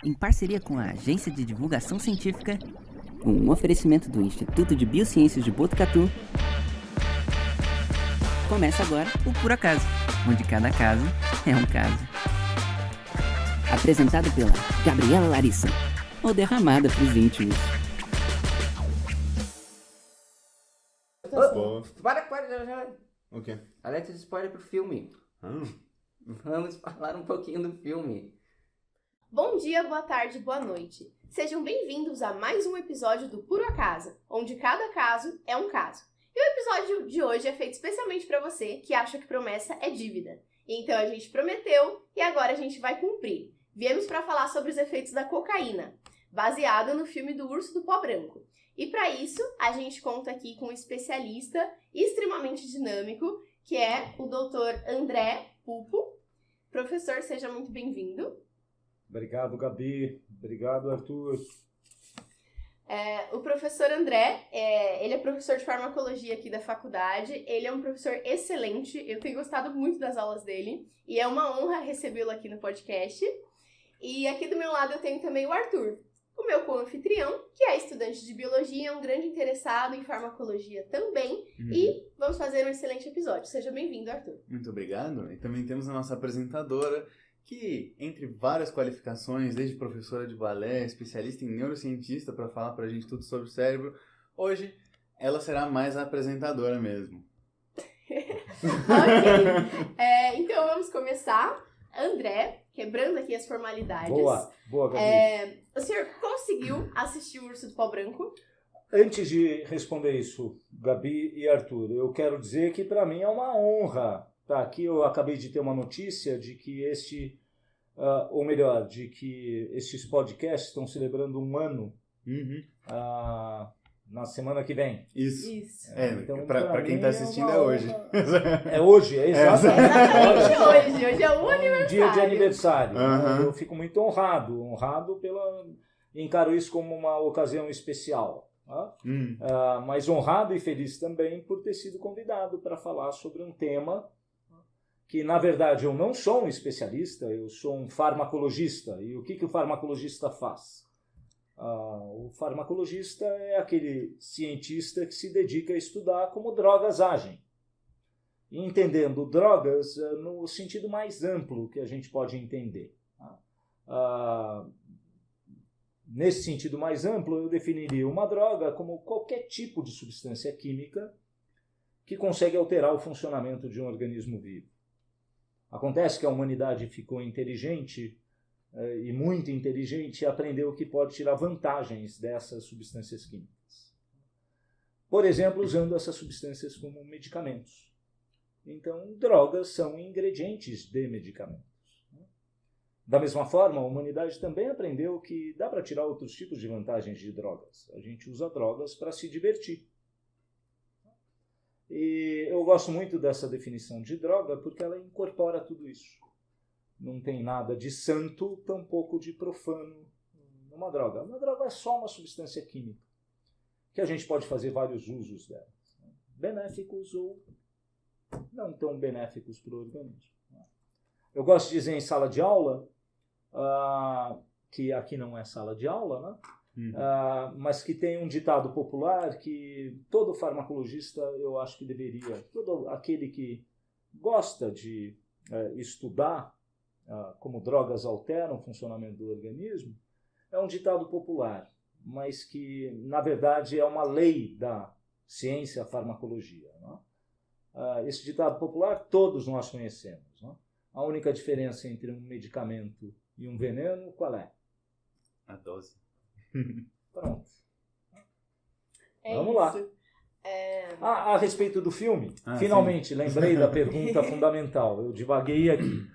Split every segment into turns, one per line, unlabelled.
em parceria com a Agência de Divulgação Científica, um oferecimento do Instituto de Biociências de Botucatu. Começa agora o Por Acaso, onde cada caso é um caso. Apresentado pela Gabriela Larissa, ou derramada pros íntimos.
Para.
O quê?
Alerta de spoiler pro filme. Vamos falar um pouquinho do filme.
Bom dia, boa tarde, boa noite. Sejam bem-vindos a mais um episódio do Puro Acaso, onde cada caso é um caso. E o episódio de hoje é feito especialmente para você que acha que promessa é dívida. Então a gente prometeu e agora a gente vai cumprir. Viemos para falar sobre os efeitos da cocaína, baseado no filme do Urso do Pó Branco. E para isso, a gente conta aqui com um especialista extremamente dinâmico, que é o Dr. André Pupo. Professor, seja muito bem-vindo.
Obrigado, Gabi. Obrigado, Arthur.
O professor André, ele é professor de farmacologia aqui da faculdade. Ele é um professor excelente. Eu tenho gostado muito das aulas dele. E é uma honra recebê-lo aqui no podcast. E aqui do meu lado eu tenho também o Arthur, o meu co-anfitrião, que é estudante de biologia, é um grande interessado em farmacologia também. E vamos fazer um excelente episódio. Seja bem-vindo, Arthur.
Muito obrigado. E também temos a nossa apresentadora, que, entre várias qualificações, desde professora de balé, especialista em neurocientista para falar pra gente tudo sobre o cérebro, hoje ela será mais a apresentadora mesmo.
Ok. Então vamos começar. André, quebrando aqui as formalidades.
Boa, Gabi.
O senhor conseguiu assistir o Urso do Pó Branco?
Antes de responder isso, Gabi e Arthur, eu quero dizer que para mim é uma honra. Tá, aqui eu acabei de ter uma notícia de que de que estes podcasts estão celebrando um ano na semana que vem.
Isso.
Então,
pra quem tá assistindo é hoje.
É hoje, é exatamente.
Exatamente hoje é o aniversário.
Um dia de aniversário.
Uhum.
Eu fico muito honrado encaro isso como uma ocasião especial. Tá? Mas honrado e feliz também por ter sido convidado para falar sobre um tema que, na verdade, eu não sou um especialista, eu sou um farmacologista. E o que o farmacologista faz? O farmacologista é aquele cientista que se dedica a estudar como drogas agem. Entendendo drogas no sentido mais amplo que a gente pode entender. Nesse sentido mais amplo, eu definiria uma droga como qualquer tipo de substância química que consegue alterar o funcionamento de um organismo vivo. Acontece que a humanidade ficou inteligente e muito inteligente e aprendeu que pode tirar vantagens dessas substâncias químicas. Por exemplo, usando essas substâncias como medicamentos. Então, drogas são ingredientes de medicamentos. Da mesma forma, a humanidade também aprendeu que dá para tirar outros tipos de vantagens de drogas. A gente usa drogas para se divertir. E eu gosto muito dessa definição de droga porque ela incorpora tudo isso. Não tem nada de santo, tampouco de profano numa droga. Uma droga é só uma substância química, que a gente pode fazer vários usos dela, benéficos ou não tão benéficos para o organismo. Eu gosto de dizer em sala de aula, que aqui não é sala de aula, né? Mas que tem um ditado popular que todo farmacologista, eu acho que deveria, todo aquele que gosta de estudar como drogas alteram o funcionamento do organismo, é um ditado popular, mas que, na verdade, é uma lei da ciência, a farmacologia. Né? Esse ditado popular todos nós conhecemos. Né? A única diferença entre um medicamento e um veneno, qual é?
A dose.
Pronto.
Vamos
lá. A respeito do filme, finalmente
sim.
Lembrei da pergunta fundamental. Eu divaguei aqui.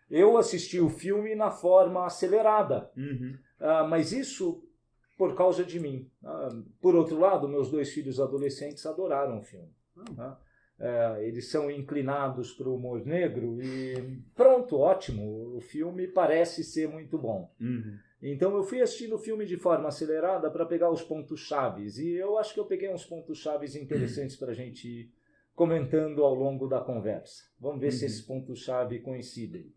Eu assisti o filme na forma acelerada, mas isso por causa de mim. Por outro lado, meus 2 filhos adolescentes adoraram o filme. Eles são inclinados para o humor negro e pronto, ótimo. O filme parece ser muito bom. Então eu fui assistindo o filme de forma acelerada para pegar os pontos-chaves. E eu acho que eu peguei uns pontos-chaves interessantes para a gente ir comentando ao longo da conversa. Vamos ver se esses pontos-chave coincidem.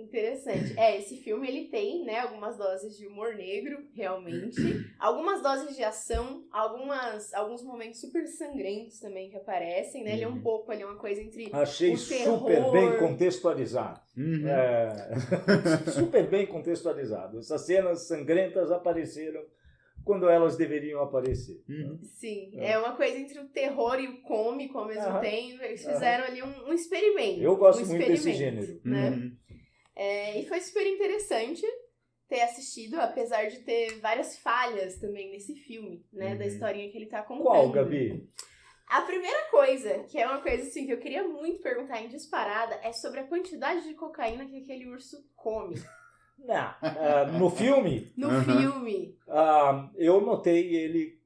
Interessante. Esse filme ele tem, né, algumas doses de humor negro, realmente. Algumas doses de ação, alguns momentos super sangrentos também que aparecem, né? Ele é um pouco ali, uma coisa entre
Achei
o terror...
super bem contextualizado.
Uhum.
Super bem contextualizado. Essas cenas sangrentas apareceram quando elas deveriam aparecer.
Uhum.
Sim, é uma coisa entre o terror e o cômico ao mesmo tempo. Eles fizeram ali um experimento.
Eu gosto muito desse gênero.
Né?
Uhum.
E foi super interessante ter assistido, apesar de ter várias falhas também nesse filme, né? Da historinha que ele tá contando.
Qual, Gabi?
A primeira coisa, que é uma coisa assim que eu queria muito perguntar em disparada, é sobre a quantidade de cocaína que aquele urso come.
Não, no filme,
No filme.
eu notei ele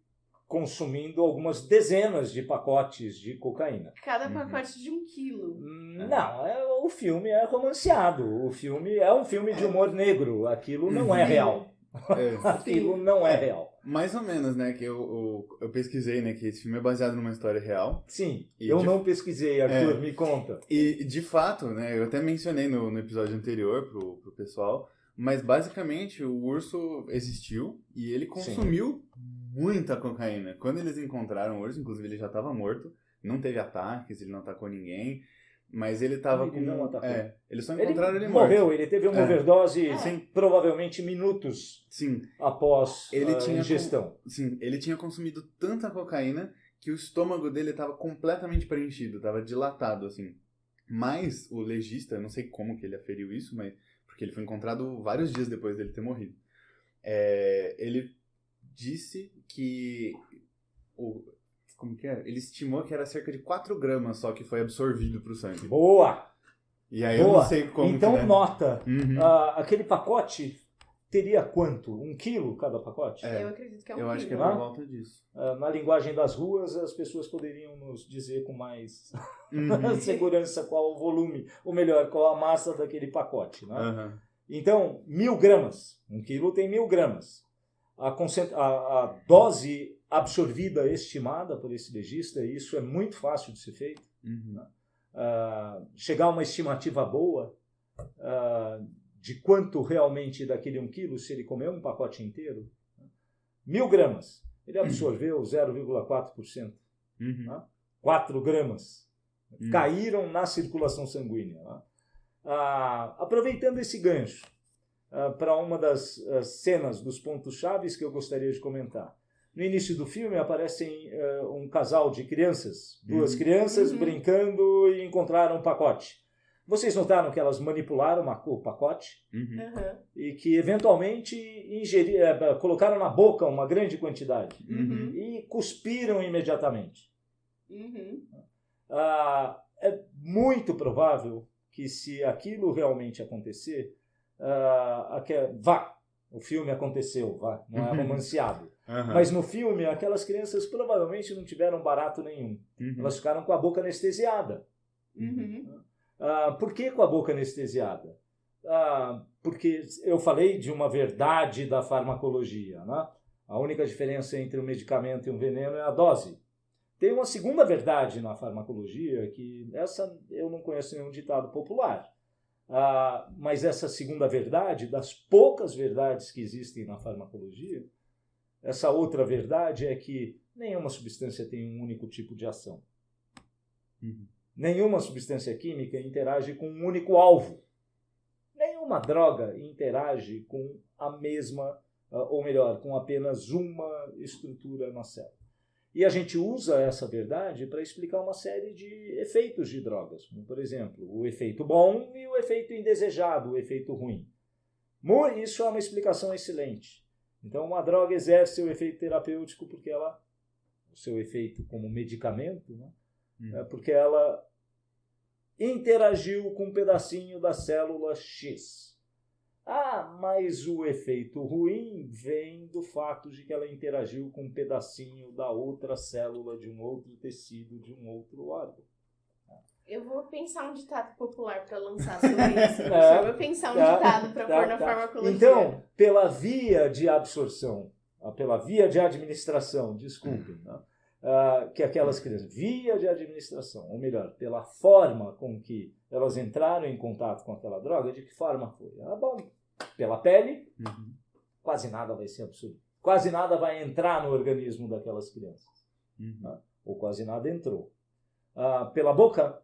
consumindo algumas dezenas de pacotes de cocaína.
Cada pacote de 1 quilo.
Não, o filme é romanceado. O filme é um filme de humor negro. Aquilo não é real. Aquilo não é real.
Mais ou menos, né? Que eu pesquisei, né? Que esse filme é baseado numa história real.
Sim, eu não pesquisei, Arthur, me conta.
E, de fato, né? Eu até mencionei no episódio anterior pro pessoal, mas basicamente o urso existiu e ele consumiu muita cocaína. Quando eles encontraram o urso, inclusive ele já estava morto, não teve ataques, ele não atacou ninguém, mas ele estava com...
Não atacou.
Eles só encontraram ele
morreu,
morto.
ele teve uma overdose,
Sim.
Provavelmente minutos
Sim.
após a
tinha
ingestão.
Sim, ele tinha consumido tanta cocaína que o estômago dele estava completamente preenchido, estava dilatado, assim. Mas o legista, eu não sei como que ele aferiu isso, mas porque ele foi encontrado vários dias depois dele ter morrido. Ele disse que... Como que era? Ele estimou que era cerca de 4 gramas só que foi absorvido pro sangue.
Boa!
E aí eu não sei como
então
que, né?
nota,
Uhum.
aquele pacote teria quanto? 1 quilo cada pacote?
Eu acredito que é 1 quilo.
Eu acho que é por volta disso.
Na linguagem das ruas, as pessoas poderiam nos dizer com mais
Uhum.
segurança qual o volume, ou melhor, qual a massa daquele pacote. Né?
Uhum.
Então, 1000 gramas. 1 quilo tem 1000 gramas. A dose absorvida, estimada por esse legista, e isso é muito fácil de ser feito,
Uhum.
chegar a uma estimativa boa de quanto realmente daquele 1 quilo, se ele comer um pacote inteiro, 1000 gramas, ele absorveu 0,4%.
Uhum.
4 gramas caíram na circulação sanguínea. Aproveitando esse gancho, para uma das cenas, dos pontos chaves que eu gostaria de comentar. No início do filme aparecem um casal de crianças, 2 crianças brincando e encontraram um pacote. Vocês notaram que elas manipularam o pacote e que eventualmente colocaram na boca uma grande quantidade e cuspiram imediatamente. É muito provável que, se aquilo realmente acontecer, o filme aconteceu, não é romanceado. Mas no filme, aquelas crianças provavelmente não tiveram barato nenhum. Elas ficaram com a boca anestesiada. Por que com a boca anestesiada? Porque eu falei de uma verdade da farmacologia. Né? A única diferença entre um medicamento e um veneno é a dose. Tem uma segunda verdade na farmacologia, que essa eu não conheço nenhum ditado popular. Mas essa segunda verdade, das poucas verdades que existem na farmacologia, essa outra verdade é que nenhuma substância tem um único tipo de ação. Nenhuma substância química interage com um único alvo. Nenhuma droga interage com a mesma, ou melhor, com apenas uma estrutura na célula. E a gente usa essa verdade para explicar uma série de efeitos de drogas, como, por exemplo, o efeito bom e o efeito indesejado, o efeito ruim. Isso é uma explicação excelente. Então, uma droga exerce o efeito terapêutico porque o seu efeito como medicamento, né, porque ela interagiu com um pedacinho da célula X. Mas o efeito ruim vem do fato de que ela interagiu com um pedacinho da outra célula, de um outro tecido, de um outro órgão.
Eu vou pensar um ditado popular para lançar sobre isso. Eu vou pensar um ditado para pôr na farmacologia.
Então, pela via de absorção, pela via de administração, desculpem, que aquelas crianças, via de administração, ou melhor, pela forma com que elas entraram em contato com aquela droga, de que forma foi? Bom, pela pele, quase nada vai ser absorvido. Quase nada vai entrar no organismo daquelas crianças. Ou quase nada entrou. Pela boca,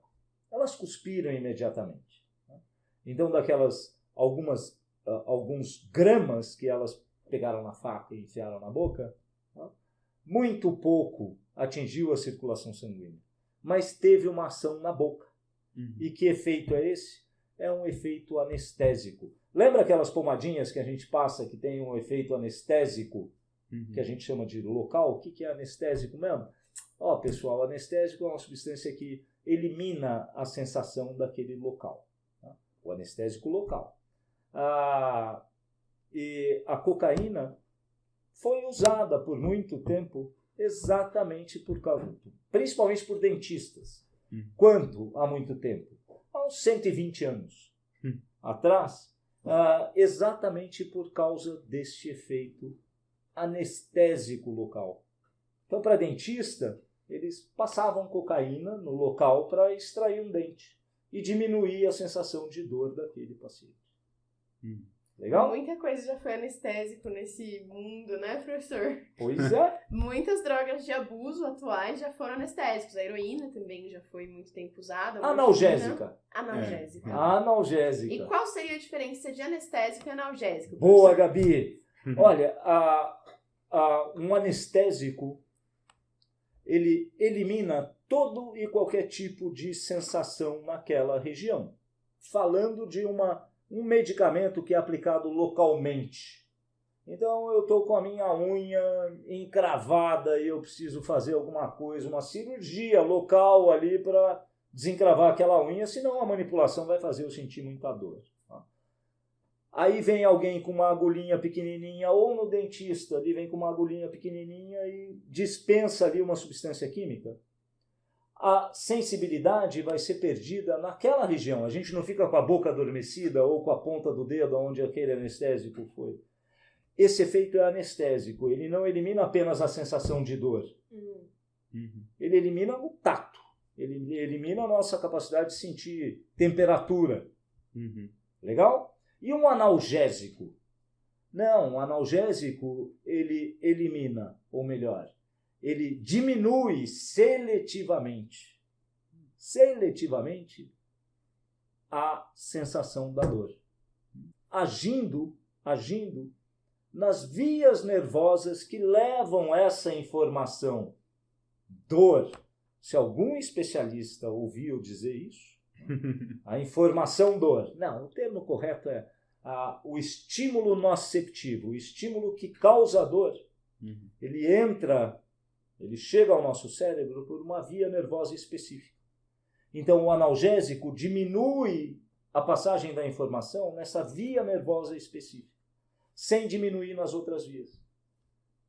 elas cuspiram imediatamente. Então, daquelas alguns gramas que elas pegaram na faca e enfiaram na boca, muito pouco atingiu a circulação sanguínea, mas teve uma ação na boca. E que efeito é esse? É um efeito anestésico. Lembra aquelas pomadinhas que a gente passa que tem um efeito anestésico, que a gente chama de local? O que é anestésico mesmo? Pessoal, anestésico é uma substância que elimina a sensação daquele local. O anestésico local. E a cocaína foi usada por muito tempo exatamente por causa, principalmente por dentistas. Quanto há muito tempo? Há uns 120 anos atrás, exatamente por causa deste efeito anestésico local. Então, para dentista, eles passavam cocaína no local para extrair um dente e diminuir a sensação de dor daquele paciente. Legal?
Muita coisa já foi anestésico nesse mundo, né, professor?
Pois é.
Muitas drogas de abuso atuais já foram anestésicos. A heroína também já foi muito tempo usada.
Analgésica.
Analgésica.
Analgésica.
E qual seria a diferença de anestésico e analgésico?
Boa, Gabi. Olha, um anestésico, ele elimina todo e qualquer tipo de sensação naquela região. Falando de um medicamento que é aplicado localmente. Então, eu estou com a minha unha encravada e eu preciso fazer alguma coisa, uma cirurgia local ali para desencravar aquela unha, senão a manipulação vai fazer eu sentir muita dor. Aí vem alguém com uma agulhinha pequenininha, ou no dentista, ali vem com uma agulhinha pequenininha e dispensa ali uma substância química. A sensibilidade vai ser perdida naquela região. A gente não fica com a boca adormecida ou com a ponta do dedo onde aquele anestésico foi. Esse efeito é anestésico. Ele não elimina apenas a sensação de dor. Ele elimina o tato. Ele elimina a nossa capacidade de sentir temperatura. Legal? E um analgésico? Não, um analgésico ele elimina, ou melhor, ele diminui seletivamente a sensação da dor. Agindo nas vias nervosas que levam essa informação. Dor. Se algum especialista ouviu dizer isso, a informação dor. Não, o termo correto é o estímulo noceptivo, o estímulo que causa dor. Ele chega ao nosso cérebro por uma via nervosa específica. Então, o analgésico diminui a passagem da informação nessa via nervosa específica, sem diminuir nas outras vias.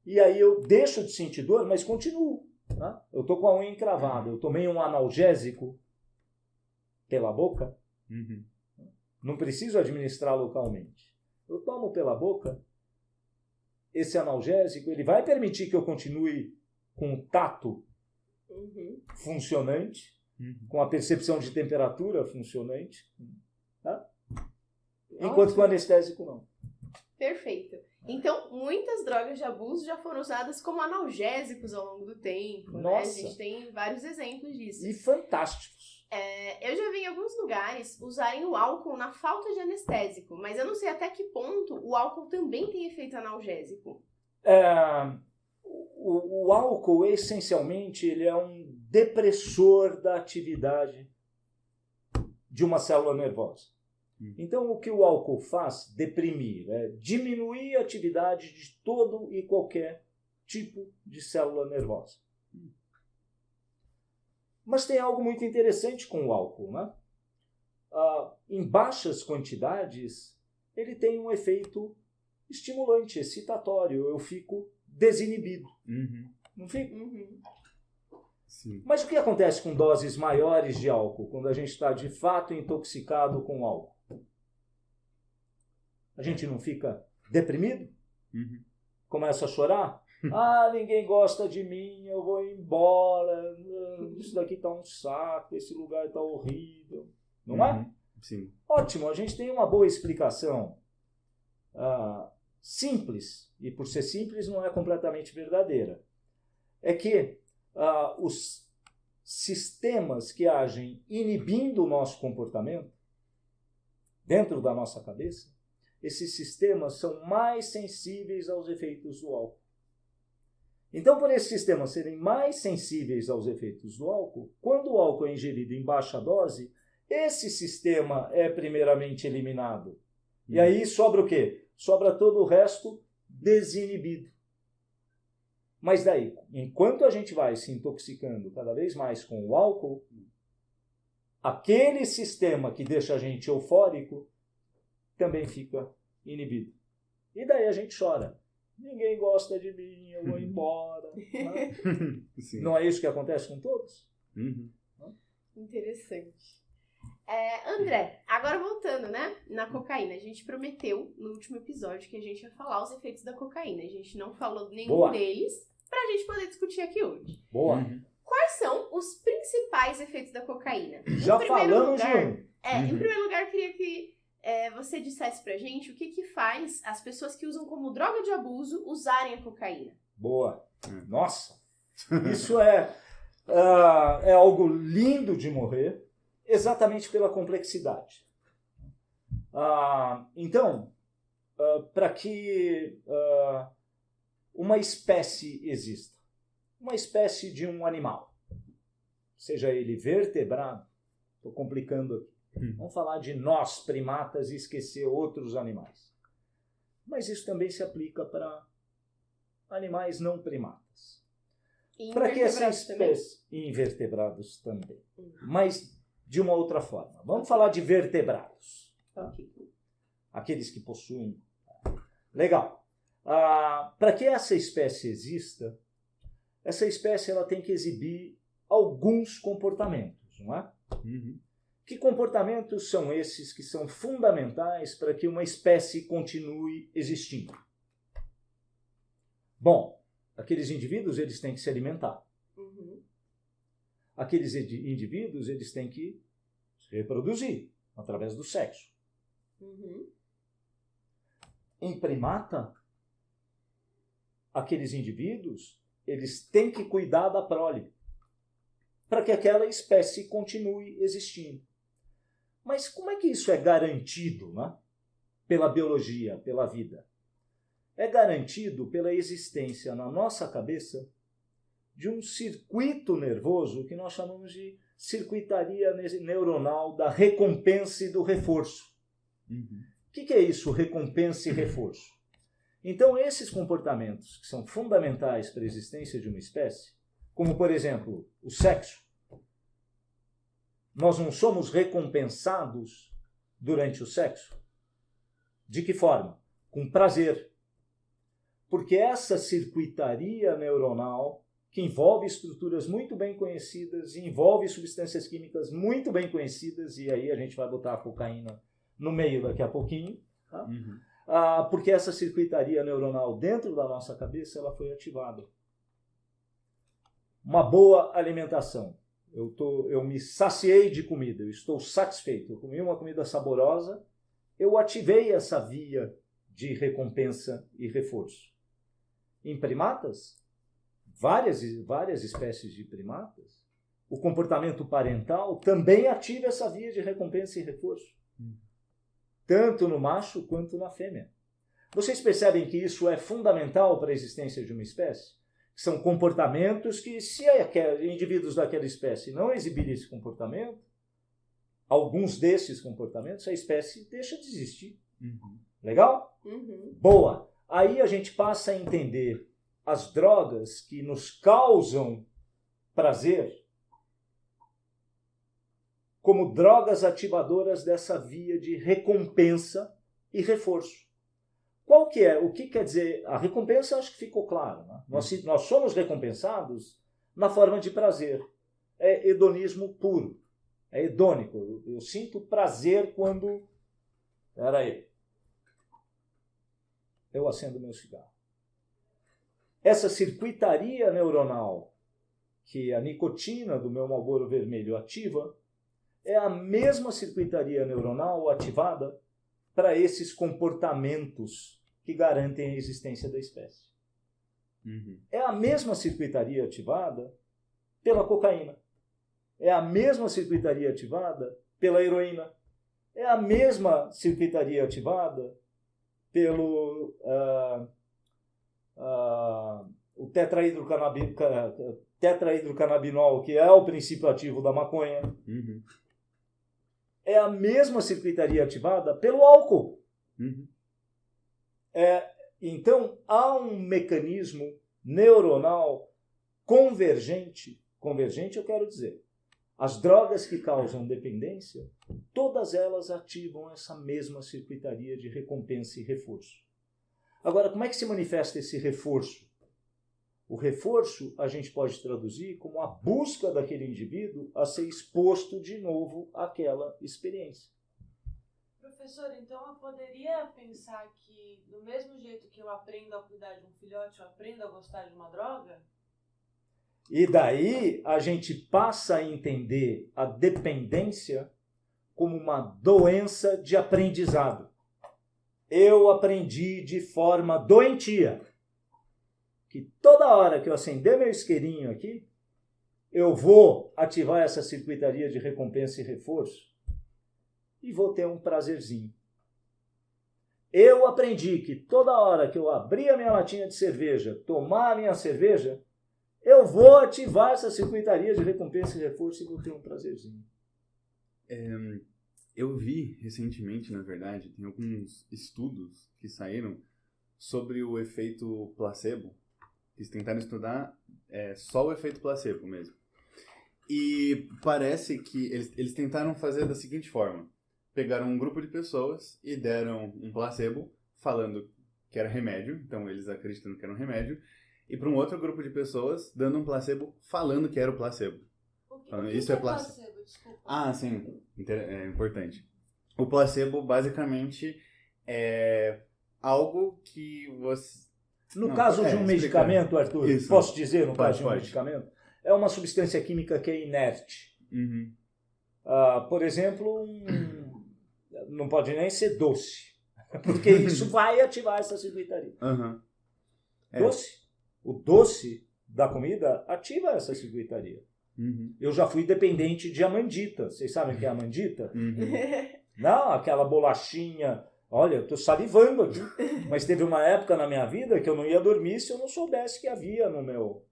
E aí eu deixo de sentir dor, mas continuo. Tá? Eu estou com a unha encravada, eu tomei um analgésico pela boca, não preciso administrar localmente. Eu tomo pela boca, esse analgésico ele vai permitir que eu continue com o tato funcionante, com a percepção de temperatura funcionante, tá? Enquanto que o anestésico não.
Perfeito. Então, muitas drogas de abuso já foram usadas como analgésicos ao longo do tempo. Né? A gente tem vários exemplos disso.
E fantásticos.
Eu já vi em alguns lugares usarem o álcool na falta de anestésico, mas eu não sei até que ponto o álcool também tem efeito analgésico.
O álcool, essencialmente, ele é um depressor da atividade de uma célula nervosa. Então, o que o álcool faz? Deprimir, diminuir a atividade de todo e qualquer tipo de célula nervosa. Mas tem algo muito interessante com o álcool, né? Em baixas quantidades, ele tem um efeito estimulante, excitatório. Eu fico desinibido. Não fico?
Sim.
Mas o que acontece com doses maiores de álcool, quando a gente está de fato intoxicado com álcool? A gente não fica deprimido? Começa a chorar? Ninguém gosta de mim, eu vou embora, isso daqui tá um saco, esse lugar tá horrível. Não é?
Sim.
Ótimo, a gente tem uma boa explicação simples, e por ser simples não é completamente verdadeira. É que os sistemas que agem inibindo o nosso comportamento, dentro da nossa cabeça, esses sistemas são mais sensíveis aos efeitos do álcool. Então, por esses sistemas serem mais sensíveis aos efeitos do álcool, quando o álcool é ingerido em baixa dose, esse sistema é primeiramente eliminado. E aí sobra o quê? Sobra todo o resto desinibido. Mas daí, enquanto a gente vai se intoxicando cada vez mais com o álcool, aquele sistema que deixa a gente eufórico também fica inibido. E daí a gente chora. Ninguém gosta de mim, eu vou embora.
Sim.
Não é isso que acontece com todos?
Interessante. André, agora voltando, né, na cocaína. A gente prometeu no último episódio que a gente ia falar os efeitos da cocaína. A gente não falou nenhum deles pra gente poder discutir aqui hoje.
Boa.
Quais são os principais efeitos da cocaína?
Já falamos de um.
Em primeiro lugar, eu queria que você dissesse pra gente o que faz as pessoas que usam como droga de abuso usarem a cocaína.
Boa. Nossa, isso é algo lindo de morrer, exatamente pela complexidade. Então, para que uma espécie exista, uma espécie de um animal, seja ele vertebrado, estou complicando aqui, vamos falar de nós, primatas, e esquecer outros animais. Mas isso também se aplica para animais não primatas. Para que essa espécie... E invertebrados também. Mas de uma outra forma. Vamos falar de vertebrados. Aqueles que possuem... Legal. Para que essa espécie exista, essa espécie ela tem que exibir alguns comportamentos, não é? Que comportamentos são esses que são fundamentais para que uma espécie continue existindo? Bom, aqueles indivíduos eles têm que se alimentar. Aqueles indivíduos eles têm que se reproduzir através do sexo. Em primata, aqueles indivíduos eles têm que cuidar da prole para que aquela espécie continue existindo. Mas como é que isso é garantido, né? Pela biologia, pela vida? É garantido pela existência na nossa cabeça de um circuito nervoso que nós chamamos de circuitaria neuronal da recompensa e do reforço. O que é isso, recompensa e reforço? Então, esses comportamentos que são fundamentais para a existência de uma espécie, como, por exemplo, o sexo, nós não somos recompensados durante o sexo? De que forma? Com prazer. Porque essa circuitaria neuronal, que envolve estruturas muito bem conhecidas, envolve substâncias químicas muito bem conhecidas, e aí a gente vai botar a cocaína no meio daqui a pouquinho, tá? Porque essa circuitaria neuronal dentro da nossa cabeça ela foi ativada. Uma boa alimentação. Eu me saciei de comida, eu estou satisfeito, eu comi uma comida saborosa, eu ativei essa via de recompensa e reforço. Em primatas, várias espécies de primatas, o comportamento parental também ativa essa via de recompensa e reforço. Tanto no macho quanto na fêmea. Vocês percebem que isso é fundamental para a existência de uma espécie? São comportamentos que, se indivíduos daquela espécie não exibirem esse comportamento, alguns desses comportamentos, a espécie deixa de existir. Legal? Boa! Aí a gente passa a entender as drogas que nos causam prazer como drogas ativadoras dessa via de recompensa e reforço. Qual que é? O que quer dizer? A recompensa acho que ficou claro. Né? Nós somos recompensados na forma de prazer. É hedonismo puro. É hedônico. Eu sinto prazer quando... Espera aí. Eu acendo meu cigarro. essa circuitaria neuronal que a nicotina do meu Marlboro Vermelho ativa é a mesma circuitaria neuronal ativada para esses comportamentos que garantem a existência da espécie. É a mesma circuitaria ativada pela cocaína. É a mesma circuitaria ativada pela heroína. É a mesma circuitaria ativada pelo o tetrahidrocannabinol, que é o princípio ativo da maconha. É a mesma circuitaria ativada pelo álcool. Então, há um mecanismo neuronal convergente. Convergente, eu quero dizer, as drogas que causam dependência, todas elas ativam essa mesma circuitaria de recompensa e reforço. Agora, como é que se manifesta esse reforço? O reforço a gente pode traduzir como a busca daquele indivíduo a ser exposto de novo àquela experiência.
Professor, então eu poderia pensar que do mesmo jeito que eu aprendo a cuidar de um filhote, eu aprendo a gostar de uma droga?
E daí a gente passa a entender a dependência como uma doença de aprendizado. Eu aprendi de forma doentia que toda hora que eu acender meu isqueirinho aqui, eu vou ativar essa circuitaria de recompensa e reforço e vou ter um prazerzinho. Eu aprendi que toda hora que eu abrir a minha latinha de cerveja, tomar a minha cerveja, eu vou ativar essa circuitaria de recompensa e reforço e vou ter um prazerzinho.
Eu vi recentemente, na verdade, tem alguns estudos que saíram sobre o efeito placebo. Eles tentaram estudar só o efeito placebo mesmo. E parece que eles tentaram fazer da seguinte forma. Pegaram um grupo de pessoas e deram um placebo falando que era remédio, então eles acreditando que era um remédio, e para um outro grupo de pessoas dando um placebo falando que era o placebo.
O que
Isso
é
é placebo.
Desculpa.
Ah, sim. É importante. O placebo, basicamente, é algo que você...
No caso de um medicamento, Arthur,
Isso.
posso dizer no caso de um
Pode.
medicamento? É uma substância química que é inerte. Por exemplo, não pode nem ser doce, porque isso vai ativar essa circuitaria. Doce. O doce da comida ativa essa circuitaria. Eu já fui dependente de amandita. Vocês sabem o que é amandita? Não, aquela bolachinha. Olha, eu estou salivando aqui. Mas teve uma época na minha vida que eu não ia dormir se eu não soubesse que havia no meu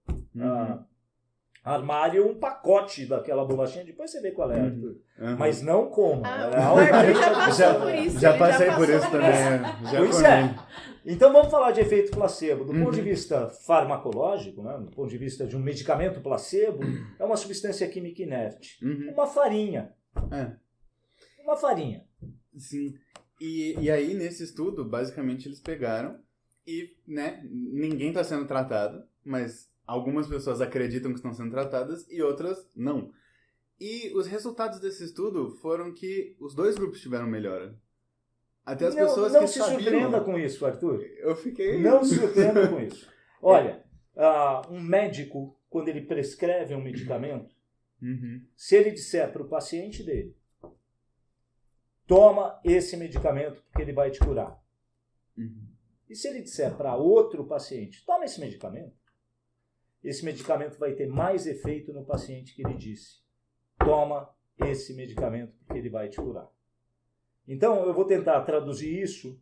armário um pacote daquela bolachinha. Depois você vê qual é, Arthur. Mas não como.
O Arthur já passou por isso.
Já
ele
passei
já
por
passou
isso
por
também.
Pois é. Então vamos falar de efeito placebo. Do ponto de vista farmacológico, né, do ponto de vista de um medicamento placebo, é uma substância química inerte. Uma farinha. Uma farinha.
Sim. E aí, nesse estudo, basicamente, eles pegaram e, né, ninguém está sendo tratado, mas algumas pessoas acreditam que estão sendo tratadas e outras não. E os resultados desse estudo foram que os dois grupos tiveram melhora. Até as pessoas que sabiam... Não se surpreenda
com isso, Arthur.
Eu fiquei...
Não se surpreenda com isso. Olha, um médico, quando ele prescreve um medicamento, se ele disser para o paciente dele, toma esse medicamento porque ele vai te curar. E se ele disser para outro paciente, toma esse medicamento vai ter mais efeito no paciente que ele disse, toma esse medicamento porque ele vai te curar. Então, eu vou tentar traduzir isso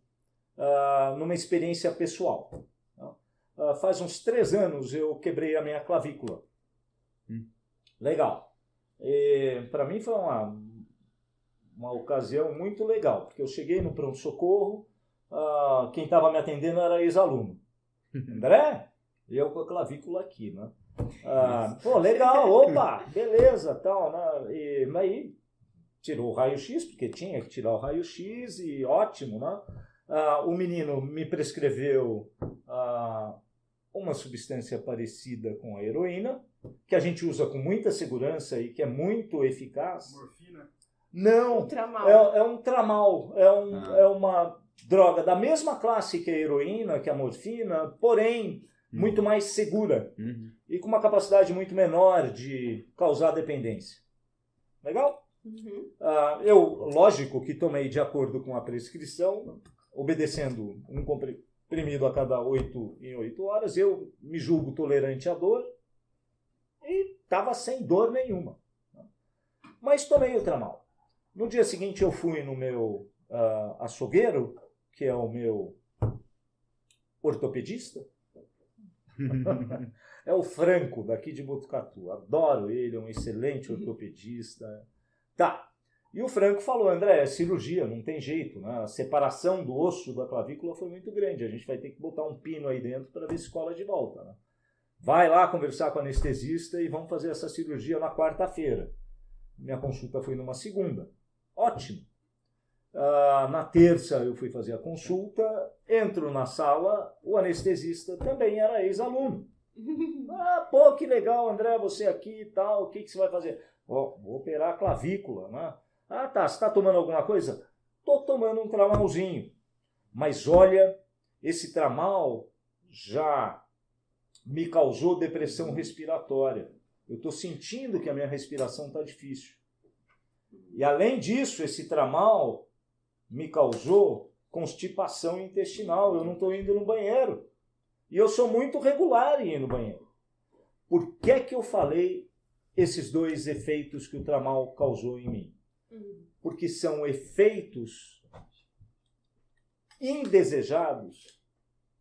numa experiência pessoal. Faz uns 3 anos eu quebrei a minha clavícula. Legal. Para mim foi uma ocasião muito legal, porque eu cheguei no pronto-socorro, quem estava me atendendo era ex-aluno. André? E eu com a clavícula aqui, né? Legal, opa, beleza, tal, né? E aí tirou o raio-x, porque tinha que tirar o raio-x, e ótimo, né? O menino me prescreveu uma substância parecida com a heroína, que a gente usa com muita segurança e que é muito eficaz.
Morfina?
Não, é um tramal, é uma droga da mesma classe que a heroína, que a morfina, porém muito mais segura
Uhum.
e com uma capacidade muito menor de causar dependência. Legal?
Uhum.
Eu, lógico que tomei de acordo com a prescrição, obedecendo um comprimido a cada 8 em 8 horas, eu me julgo tolerante à dor e estava sem dor nenhuma. Mas tomei o tramal. No dia seguinte eu fui no meu açougueiro, que é o meu ortopedista. É o Franco, daqui de Botucatu. Adoro ele, é um excelente ortopedista. Tá. E o Franco falou, André, é cirurgia, não tem jeito, né? A separação do osso da clavícula foi muito grande. A gente vai ter que botar um pino aí dentro para ver se cola de volta, né? Vai lá conversar com o anestesista e vamos fazer essa cirurgia na quarta-feira. Minha consulta foi numa segunda. Ótimo. Na terça eu fui fazer a consulta, entro na sala, o anestesista também era ex-aluno. Pô, que legal, André, você aqui e tal, o que você vai fazer? Vou operar a clavícula, né? Tá, você está tomando alguma coisa? Estou tomando um tramalzinho. Mas olha, esse tramal já me causou depressão respiratória. Eu estou sentindo que a minha respiração está difícil. E além disso, esse tramal me causou constipação intestinal. Eu não estou indo no banheiro. E eu sou muito regular em ir no banheiro. Por que eu falei esses dois efeitos que o tramal causou em mim? Porque são efeitos indesejados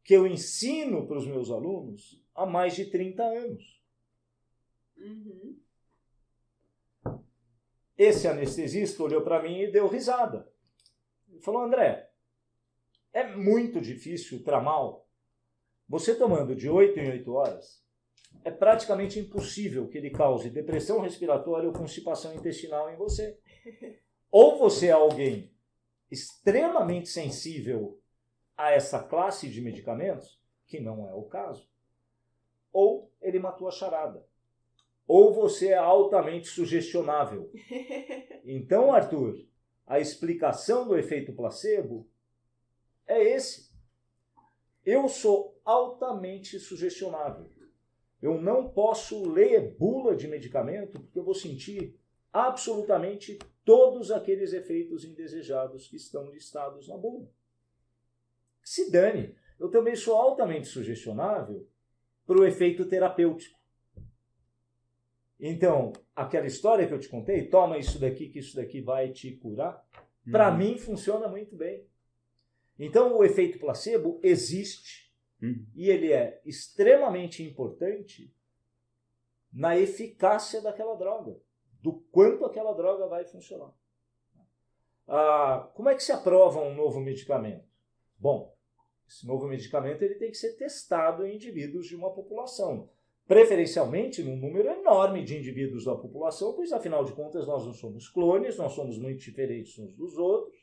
que eu ensino para os meus alunos há mais de 30 anos.
Uhum.
Esse anestesista olhou para mim e deu risada. Ele falou, André, é muito difícil o tramal. Você tomando de 8 em 8 horas, é praticamente impossível que ele cause depressão respiratória ou constipação intestinal em você. Ou você é alguém extremamente sensível a essa classe de medicamentos, que não é o caso, ou ele matou a charada. Ou você é altamente sugestionável. Então, Arthur, a explicação do efeito placebo é esse. Eu sou altamente sugestionável. Eu não posso ler bula de medicamento porque eu vou sentir absolutamente todos aqueles efeitos indesejados que estão listados na bula. Se dane, eu também sou altamente sugestionável para o efeito terapêutico. Então, aquela história que eu te contei, toma isso daqui que isso daqui vai te curar, para mim funciona muito bem. Então, o efeito placebo existe e ele é extremamente importante na eficácia daquela droga, do quanto aquela droga vai funcionar. Como é que se aprova um novo medicamento? Bom, esse novo medicamento ele tem que ser testado em indivíduos de uma população, preferencialmente num número enorme de indivíduos da população, pois afinal de contas nós não somos clones, nós somos muito diferentes uns dos outros,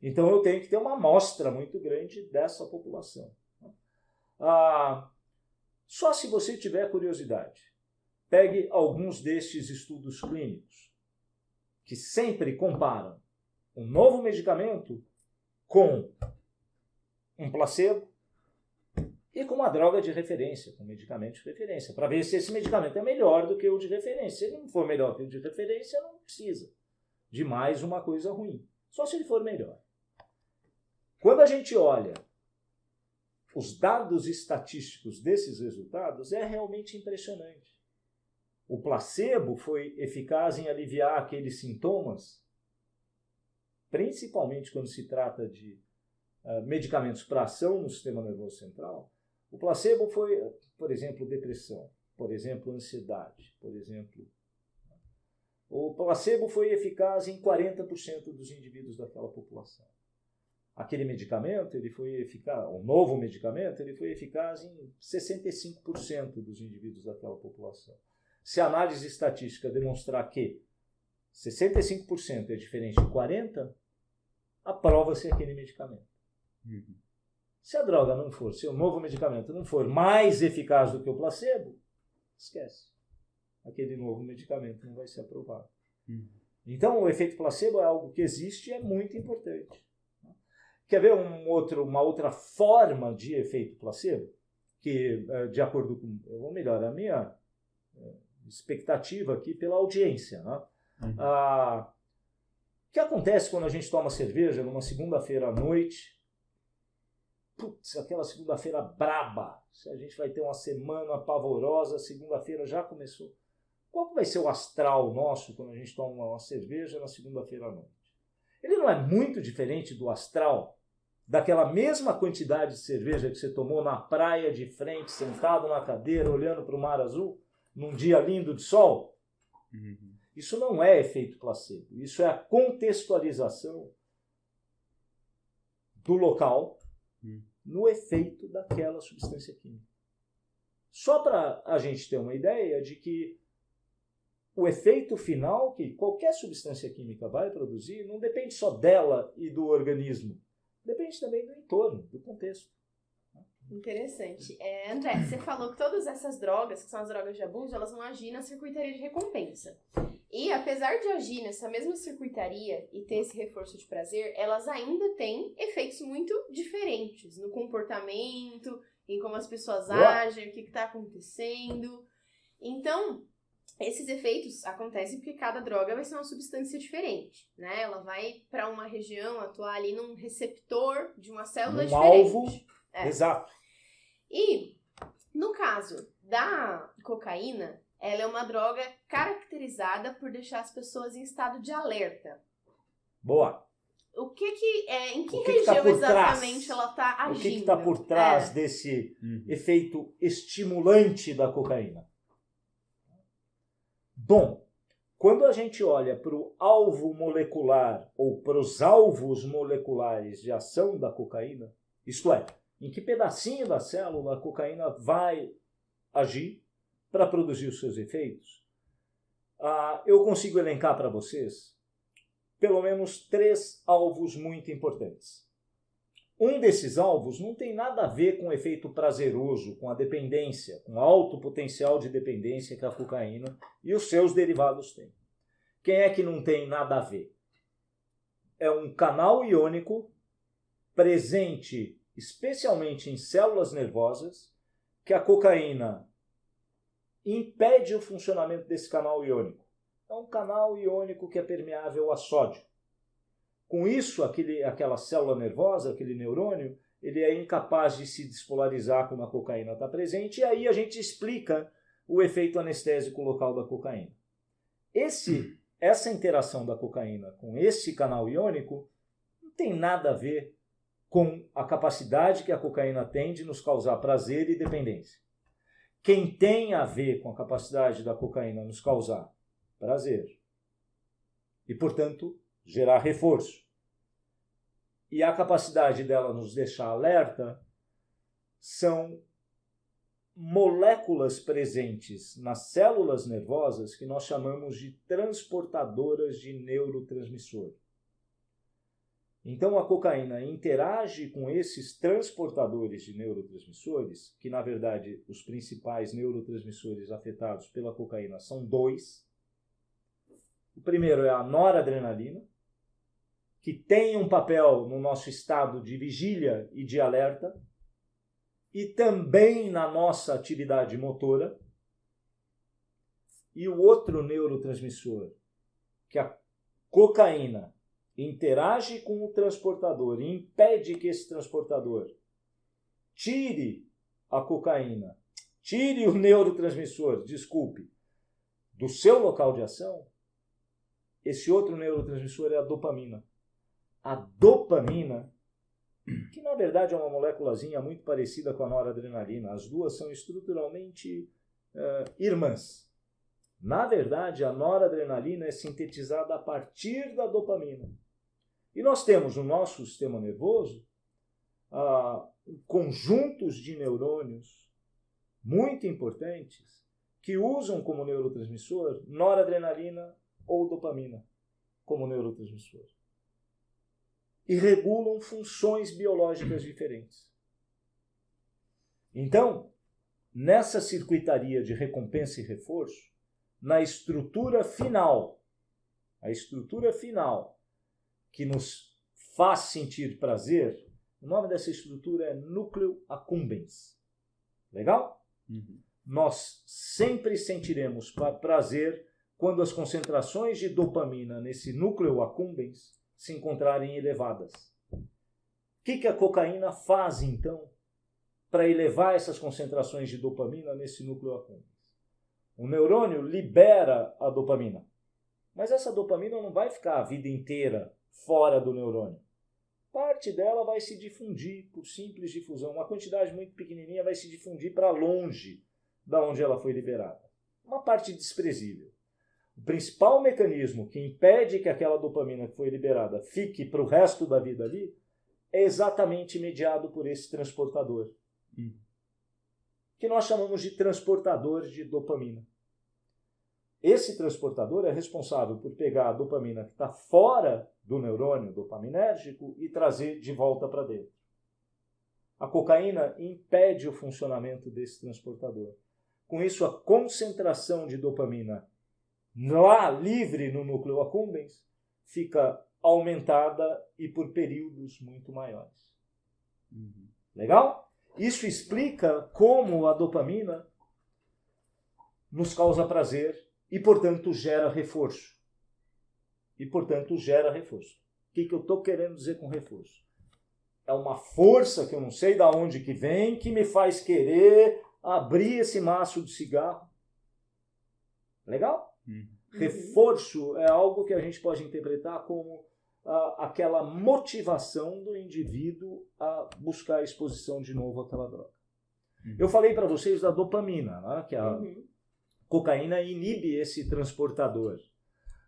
então eu tenho que ter uma amostra muito grande dessa população. Só se você tiver curiosidade, pegue alguns destes estudos clínicos que sempre comparam um novo medicamento com um placebo e com uma droga de referência, com um medicamento de referência, para ver se esse medicamento é melhor do que o de referência. Se ele não for melhor que o de referência, não precisa de mais uma coisa ruim. Só se ele for melhor. Quando a gente olha os dados estatísticos desses resultados, é realmente impressionante. O placebo foi eficaz em aliviar aqueles sintomas, principalmente quando se trata de medicamentos para ação no sistema nervoso central. O placebo foi, por exemplo, depressão, por exemplo, ansiedade, por exemplo. O placebo foi eficaz em 40% dos indivíduos daquela população. Aquele medicamento, ele foi eficaz, o novo medicamento, ele foi eficaz em 65% dos indivíduos daquela população. Se a análise estatística demonstrar que 65% é diferente de 40%, aprova-se aquele medicamento. Se a droga não for, se o novo medicamento não for mais eficaz do que o placebo, esquece. Aquele novo medicamento não vai ser aprovado. Então, o efeito placebo é algo que existe e é muito importante. Quer ver uma outra forma de efeito placebo? que, de acordo com, ou melhor, a minha expectativa aqui pela audiência, né? O que acontece quando a gente toma cerveja numa segunda-feira à noite? Putz, aquela segunda-feira braba. Se a gente vai ter uma semana pavorosa, segunda-feira já começou. Qual que vai ser o astral nosso quando a gente toma uma cerveja na segunda-feira à noite? Ele não é muito diferente do astral daquela mesma quantidade de cerveja que você tomou na praia de frente, sentado na cadeira, olhando para o mar azul, num dia lindo de sol? Isso não é efeito placebo. Isso é a contextualização do local no efeito daquela substância química. Só para a gente ter uma ideia de que o efeito final que qualquer substância química vai produzir não depende só dela e do organismo. Depende também do entorno, do contexto.
Interessante. André, você falou que todas essas drogas, que são as drogas de abuso, elas vão agir na circuitaria de recompensa. E apesar de agir nessa mesma circuitaria e ter esse reforço de prazer, elas ainda têm efeitos muito diferentes no comportamento, em como as pessoas agem, o que está acontecendo. Então, esses efeitos acontecem porque cada droga vai ser uma substância diferente, né? Ela vai para uma região atuar ali num receptor de uma célula diferente.
Alvo, exato.
E, no caso da cocaína, ela é uma droga caracterizada por deixar as pessoas em estado de alerta.
Boa.
Em que
tá
região
por
exatamente
trás?
ela está agindo?
O que está por trás desse efeito estimulante da cocaína? Bom, quando a gente olha para o alvo molecular ou para os alvos moleculares de ação da cocaína, isto é, em que pedacinho da célula a cocaína vai agir para produzir os seus efeitos, eu consigo elencar para vocês pelo menos 3 alvos muito importantes. Um desses alvos não tem nada a ver com o efeito prazeroso, com a dependência, com o alto potencial de dependência que a cocaína e os seus derivados têm. Quem é que não tem nada a ver? É um canal iônico presente especialmente em células nervosas, que a cocaína impede o funcionamento desse canal iônico. É um canal iônico que é permeável a sódio. Com isso, aquela célula nervosa, aquele neurônio, ele é incapaz de se despolarizar quando a cocaína está presente, e aí a gente explica o efeito anestésico local da cocaína. Essa interação da cocaína com esse canal iônico não tem nada a ver com a capacidade que a cocaína tem de nos causar prazer e dependência. Quem tem a ver com a capacidade da cocaína nos causar prazer e, portanto, gerar reforço, e a capacidade dela nos deixar alerta, são moléculas presentes nas células nervosas que nós chamamos de transportadoras de neurotransmissor. Então a cocaína interage com esses transportadores de neurotransmissores, que na verdade os principais neurotransmissores afetados pela cocaína são 2. O primeiro é a noradrenalina, que tem um papel no nosso estado de vigília e de alerta, e também na nossa atividade motora. E o outro neurotransmissor, que a cocaína interage com o transportador e impede que esse transportador tire a cocaína, tire o neurotransmissor, do seu local de ação, esse outro neurotransmissor é a dopamina. A dopamina, que na verdade é uma moléculazinha muito parecida com a noradrenalina, as duas são estruturalmente irmãs. Na verdade, a noradrenalina é sintetizada a partir da dopamina. E nós temos no nosso sistema nervoso conjuntos de neurônios muito importantes que usam como neurotransmissor noradrenalina ou dopamina como neurotransmissor. E regulam funções biológicas diferentes. Então, nessa circuitaria de recompensa e reforço, na estrutura final, que nos faz sentir prazer, o nome dessa estrutura é núcleo accumbens. Legal?
Uhum.
Nós sempre sentiremos prazer quando as concentrações de dopamina nesse núcleo accumbens se encontrarem elevadas. O que a cocaína faz, então, para elevar essas concentrações de dopamina nesse núcleo accumbens? O neurônio libera a dopamina, mas essa dopamina não vai ficar a vida inteira fora do neurônio. Parte dela vai se difundir por simples difusão. Uma quantidade muito pequenininha vai se difundir para longe da onde ela foi liberada. Uma parte desprezível. O principal mecanismo que impede que aquela dopamina que foi liberada fique para o resto da vida ali é exatamente mediado por esse transportador, que nós chamamos de transportador de dopamina. Esse transportador é responsável por pegar a dopamina que está fora do neurônio dopaminérgico e trazer de volta para dentro. A cocaína impede o funcionamento desse transportador. Com isso, a concentração de dopamina lá livre no núcleo accumbens fica aumentada e por períodos muito maiores. Legal? Isso explica como a dopamina nos causa prazer e, portanto, gera reforço. O que eu estou querendo dizer com reforço? É uma força que eu não sei de onde que vem, que me faz querer abrir esse maço de cigarro. Legal? Reforço é algo que a gente pode interpretar como aquela motivação do indivíduo a buscar a exposição de novo àquela droga. Eu falei para vocês da dopamina, né, que a cocaína inibe esse transportador.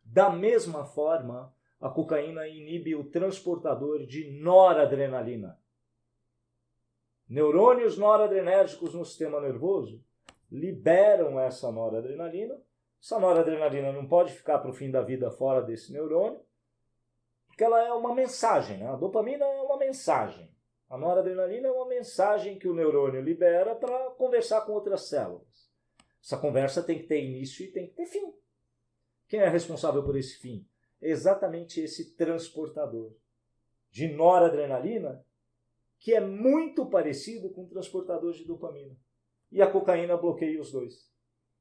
Da mesma forma, a cocaína inibe o transportador de noradrenalina. Neurônios noradrenérgicos no sistema nervoso liberam essa noradrenalina. Essa noradrenalina não pode ficar para o fim da vida fora desse neurônio, porque ela é uma mensagem, né? A dopamina é uma mensagem. A noradrenalina é uma mensagem que o neurônio libera para conversar com outras células. Essa conversa tem que ter início e tem que ter fim. Quem é responsável por esse fim? É exatamente esse transportador de noradrenalina, que é muito parecido com o transportador de dopamina. E a cocaína bloqueia os dois.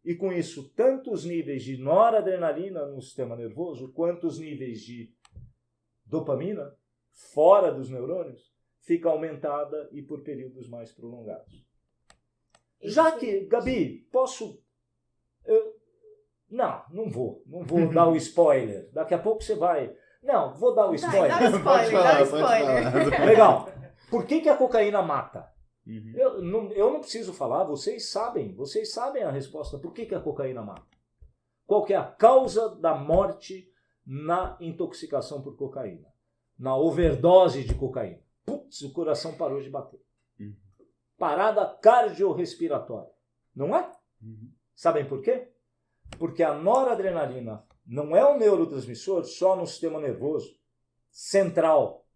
E com isso, tanto os níveis de noradrenalina no sistema nervoso, quanto os níveis de dopamina fora dos neurônios, fica aumentada e por períodos mais prolongados. Já que, Gabi, posso... Não vou dar o spoiler. Daqui a pouco você vai... Não, vou dar o spoiler.
Dá o spoiler, dá o spoiler.
Legal. Por que a cocaína mata? Eu não preciso falar, vocês sabem a resposta. Por que a cocaína mata? Qual que é a causa da morte na intoxicação por cocaína? Na overdose de cocaína. Putz, o coração parou de bater. Parada cardiorrespiratória. Não é? Sabem por quê? Porque a noradrenalina não é um neurotransmissor só no sistema nervoso central.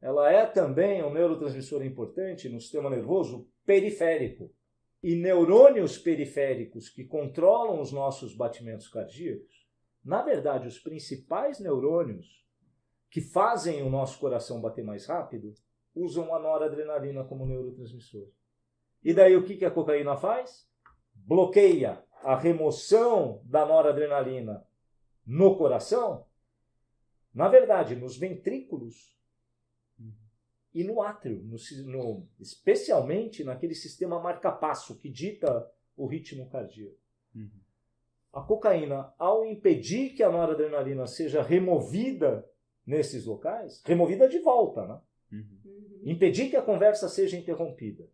Ela é também um neurotransmissor importante no sistema nervoso periférico. E neurônios periféricos que controlam os nossos batimentos cardíacos, na verdade, os principais neurônios que fazem o nosso coração bater mais rápido, usam a noradrenalina como neurotransmissor. E daí o que a cocaína faz? Bloqueia a remoção da noradrenalina no coração, na verdade, nos ventrículos e no átrio, especialmente naquele sistema marca-passo que dita o ritmo cardíaco. A cocaína, ao impedir que a noradrenalina seja removida nesses locais, removida de volta, né? Impedir que a conversa seja interrompida.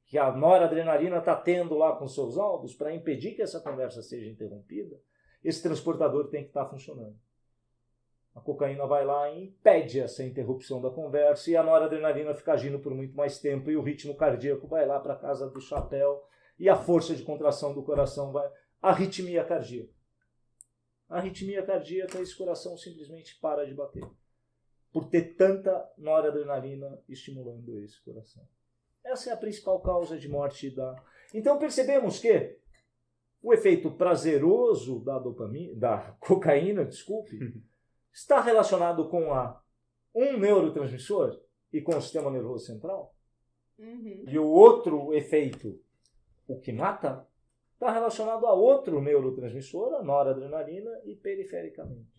Que a noradrenalina está tendo lá com seus alvos, para impedir que essa conversa seja interrompida, esse transportador tem que estar funcionando. A cocaína vai lá e impede essa interrupção da conversa e a noradrenalina fica agindo por muito mais tempo e o ritmo cardíaco vai lá para a casa do chapéu e a força de contração do coração vai... Arritmia cardíaca. Arritmia cardíaca, esse coração simplesmente para de bater. Por ter tanta noradrenalina estimulando esse coração. Essa é a principal causa de morte da... Então percebemos que o efeito prazeroso da cocaína, está relacionado com um neurotransmissor e com o sistema nervoso central?
Uhum.
E o outro efeito, o que mata, está relacionado a outro neurotransmissor, a noradrenalina, e perifericamente.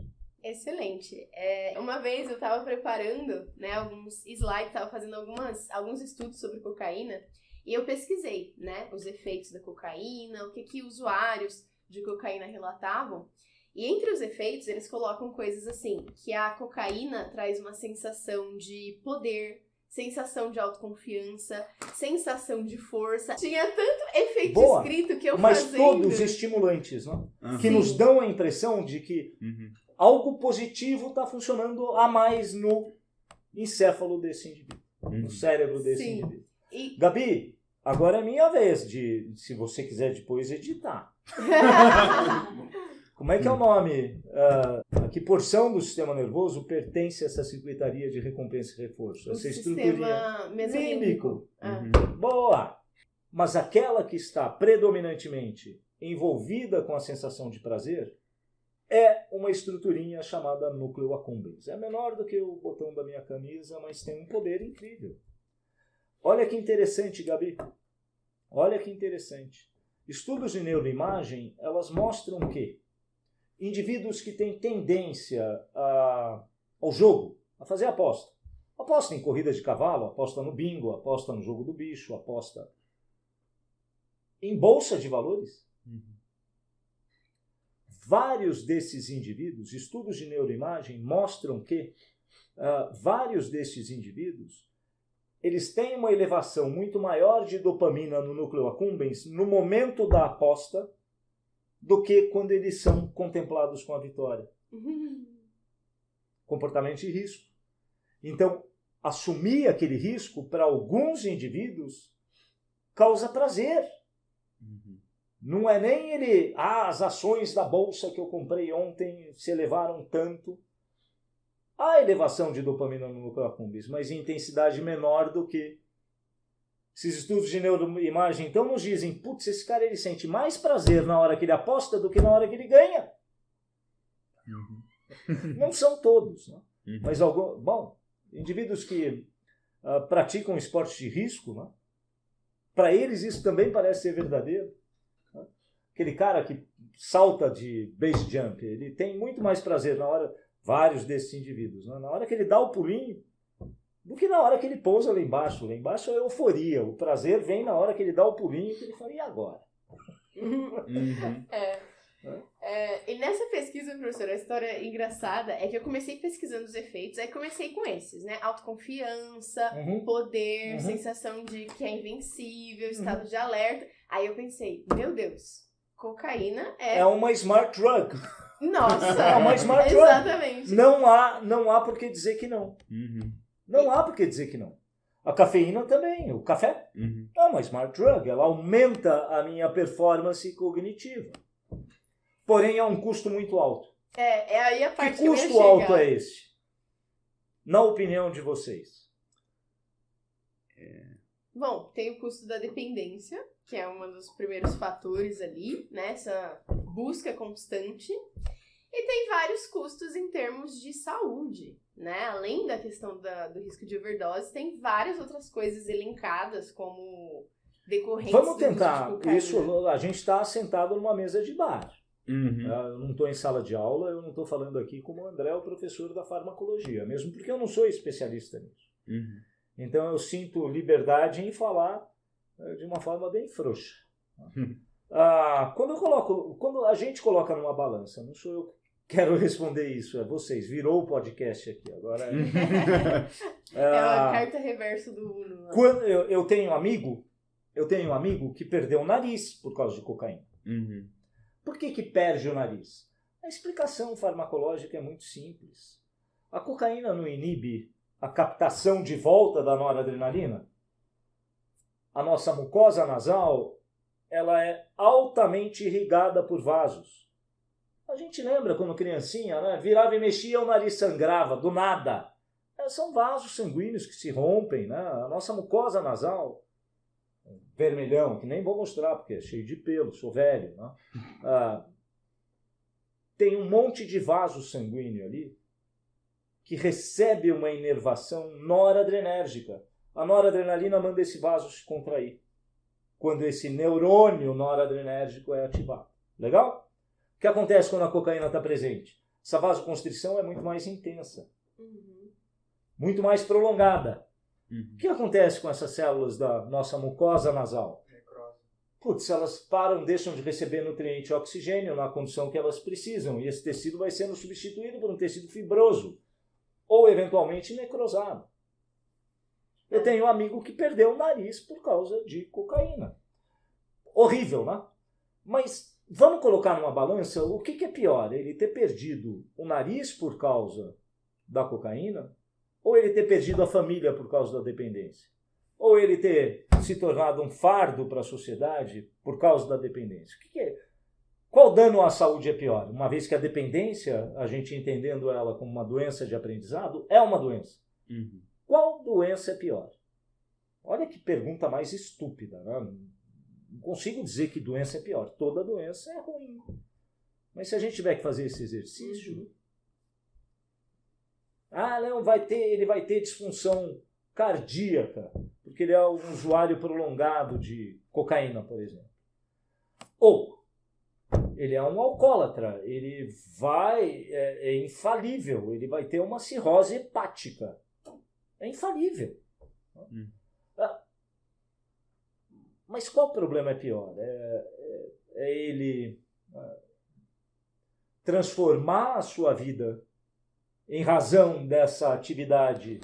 Excelente. Uma vez eu estava preparando, né, alguns slides, estava fazendo alguns estudos sobre cocaína, e eu pesquisei, né, os efeitos da cocaína, o que usuários de cocaína relatavam. E entre os efeitos, eles colocam coisas assim, que a cocaína traz uma sensação de poder, sensação de autoconfiança, sensação de força. Tinha tanto efeito escrito que eu
mas
fazendo...
todos estimulantes, né?
Uhum.
Que nos dão a impressão de que algo positivo está funcionando a mais no encéfalo desse indivíduo, no cérebro desse
Sim.
indivíduo.
E...
Gabi, agora é minha vez de, se você quiser depois, editar. Como é que é o nome? Que porção do sistema nervoso pertence a essa circuitaria de recompensa e reforço?
O
Essa
sistema
estruturinha.
mesolímbico.
Boa! Mas aquela que está predominantemente envolvida com a sensação de prazer é uma estruturinha chamada núcleo accumbens. É menor do que o botão da minha camisa, mas tem um poder incrível. Olha que interessante, Gabi. Olha que interessante. Estudos de neuroimagem, elas mostram que indivíduos que têm tendência ao jogo, a fazer aposta. Aposta em corrida de cavalo, aposta no bingo, aposta no jogo do bicho, aposta em bolsa de valores. Vários desses indivíduos, estudos de neuroimagem mostram que vários desses indivíduos, eles têm uma elevação muito maior de dopamina no núcleo accumbens no momento da aposta do que quando eles são contemplados com a vitória. Comportamento de risco. Então, assumir aquele risco para alguns indivíduos causa prazer. Não é nem ele, as ações da bolsa que eu comprei ontem se elevaram tanto. Há elevação de dopamina no núcleo accumbens, mas em intensidade menor do que esses estudos de neuroimagem. Então nos dizem, putz, esse cara ele sente mais prazer na hora que ele aposta do que na hora que ele ganha. Não são todos, né? Mas indivíduos que praticam esportes de risco, né? Para eles isso também parece ser verdadeiro. Né? Aquele cara que salta de base jump, ele tem muito mais prazer na hora, vários desses indivíduos, né? Na hora que ele dá o pulinho, do que na hora que ele pousa lá embaixo. Lá embaixo é euforia. O prazer vem na hora que ele dá o pulinho que ele fala, e agora?
E nessa pesquisa, professor, a história engraçada é que eu comecei pesquisando os efeitos, aí comecei com esses, né? Autoconfiança, poder, sensação de que é invencível, estado de alerta. Aí eu pensei, meu Deus, cocaína
é uma smart drug.
Nossa!
É uma smart drug.
Exatamente.
Não há por que dizer que não. Não há por que dizer que não. A cafeína também, o café é uma smart drug, ela aumenta a minha performance cognitiva. Porém, é um custo muito alto.
É aí a parte
que custo alto é esse? Na opinião de vocês?
Bom, tem o custo da dependência, que é um dos primeiros fatores ali, né? Essa busca constante. E tem vários custos em termos de saúde, né? Além da questão do risco de overdose, tem várias outras coisas elencadas como decorrentes.
Vamos tentar
do uso de
isso.
cocaína.
A gente está sentado numa mesa de bar. Eu não estou em sala de aula, eu não estou falando aqui como o André, o professor da farmacologia, mesmo porque eu não sou especialista nisso. Então eu sinto liberdade em falar de uma forma bem frouxa. Quando a gente coloca numa balança, não sou eu que quero responder isso, é vocês. Virou o podcast aqui agora.
É a carta reverso do Uno.
Quando eu tenho um amigo que perdeu o nariz por causa de cocaína. Por que perde o nariz? A explicação farmacológica é muito simples. A cocaína não inibe a captação de volta da noradrenalina? A nossa mucosa nasal, ela é altamente irrigada por vasos. A gente lembra quando criancinha, né? Virava e mexia, o nariz sangrava, do nada. São vasos sanguíneos que se rompem, né? A nossa mucosa nasal, vermelhão, que nem vou mostrar porque é cheio de pelo, sou velho, né? Tem um monte de vaso sanguíneo ali que recebe uma inervação noradrenérgica. a noradrenalina manda esse vaso se contrair quando esse neurônio noradrenérgico é ativado. Legal? O que acontece quando a cocaína está presente? Essa vasoconstrição é muito mais intensa, muito mais prolongada. O que acontece com essas células da nossa mucosa nasal? Putz, elas param, deixam de receber nutriente e oxigênio na condição que elas precisam, e esse tecido vai sendo substituído por um tecido fibroso, ou eventualmente necrosado. Eu tenho um amigo que perdeu o nariz por causa de cocaína. Horrível, né? Mas vamos colocar numa balança o que é pior, ele ter perdido o nariz por causa da cocaína, ou ele ter perdido a família por causa da dependência? Ou ele ter se tornado um fardo para a sociedade por causa da dependência? Qual dano à saúde é pior? Uma vez que a dependência, a gente entendendo ela como uma doença de aprendizado, é uma doença. Qual doença é pior? Olha que pergunta mais estúpida, né? Não consigo dizer que doença é pior. Toda doença é ruim. Mas se a gente tiver que fazer esse exercício... não, ele vai ter disfunção cardíaca, porque ele é um usuário prolongado de cocaína, por exemplo. Ou ele é um alcoólatra, ele é infalível, ele vai ter uma cirrose hepática. É infalível. Mas qual problema é pior? É ele transformar a sua vida em razão dessa atividade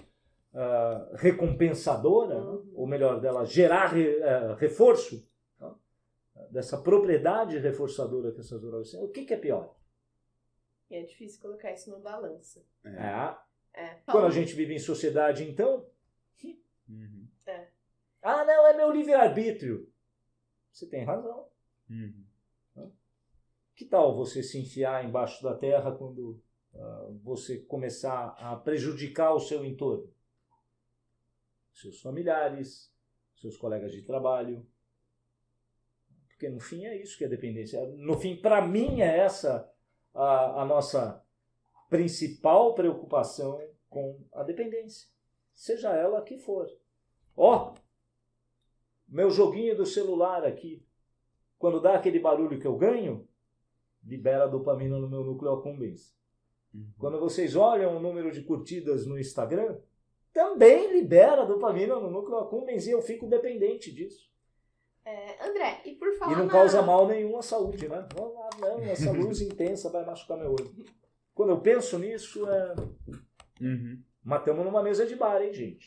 recompensadora, ou melhor, dela gerar reforço, dessa propriedade reforçadora que essas drogas têm. O que é pior?
É difícil colocar isso numa balança.
Quando a gente vive em sociedade, então... não, é meu livre-arbítrio. Você tem razão. Que tal você se enfiar embaixo da terra quando você começar a prejudicar o seu entorno? Seus familiares, seus colegas de trabalho. Porque no fim é isso que é dependência. No fim, para mim, é essa a nossa principal preocupação com a dependência. Seja ela que for. Meu joguinho do celular aqui, quando dá aquele barulho que eu ganho, libera dopamina no meu núcleo accumbens. Quando vocês olham o número de curtidas no Instagram, também libera dopamina no núcleo accumbens e eu fico dependente disso.
André, e por falar...
E não causa mal nenhum à saúde, né? Não, essa luz intensa vai machucar meu olho. Quando eu penso nisso, matamos numa mesa de bar, hein, gente?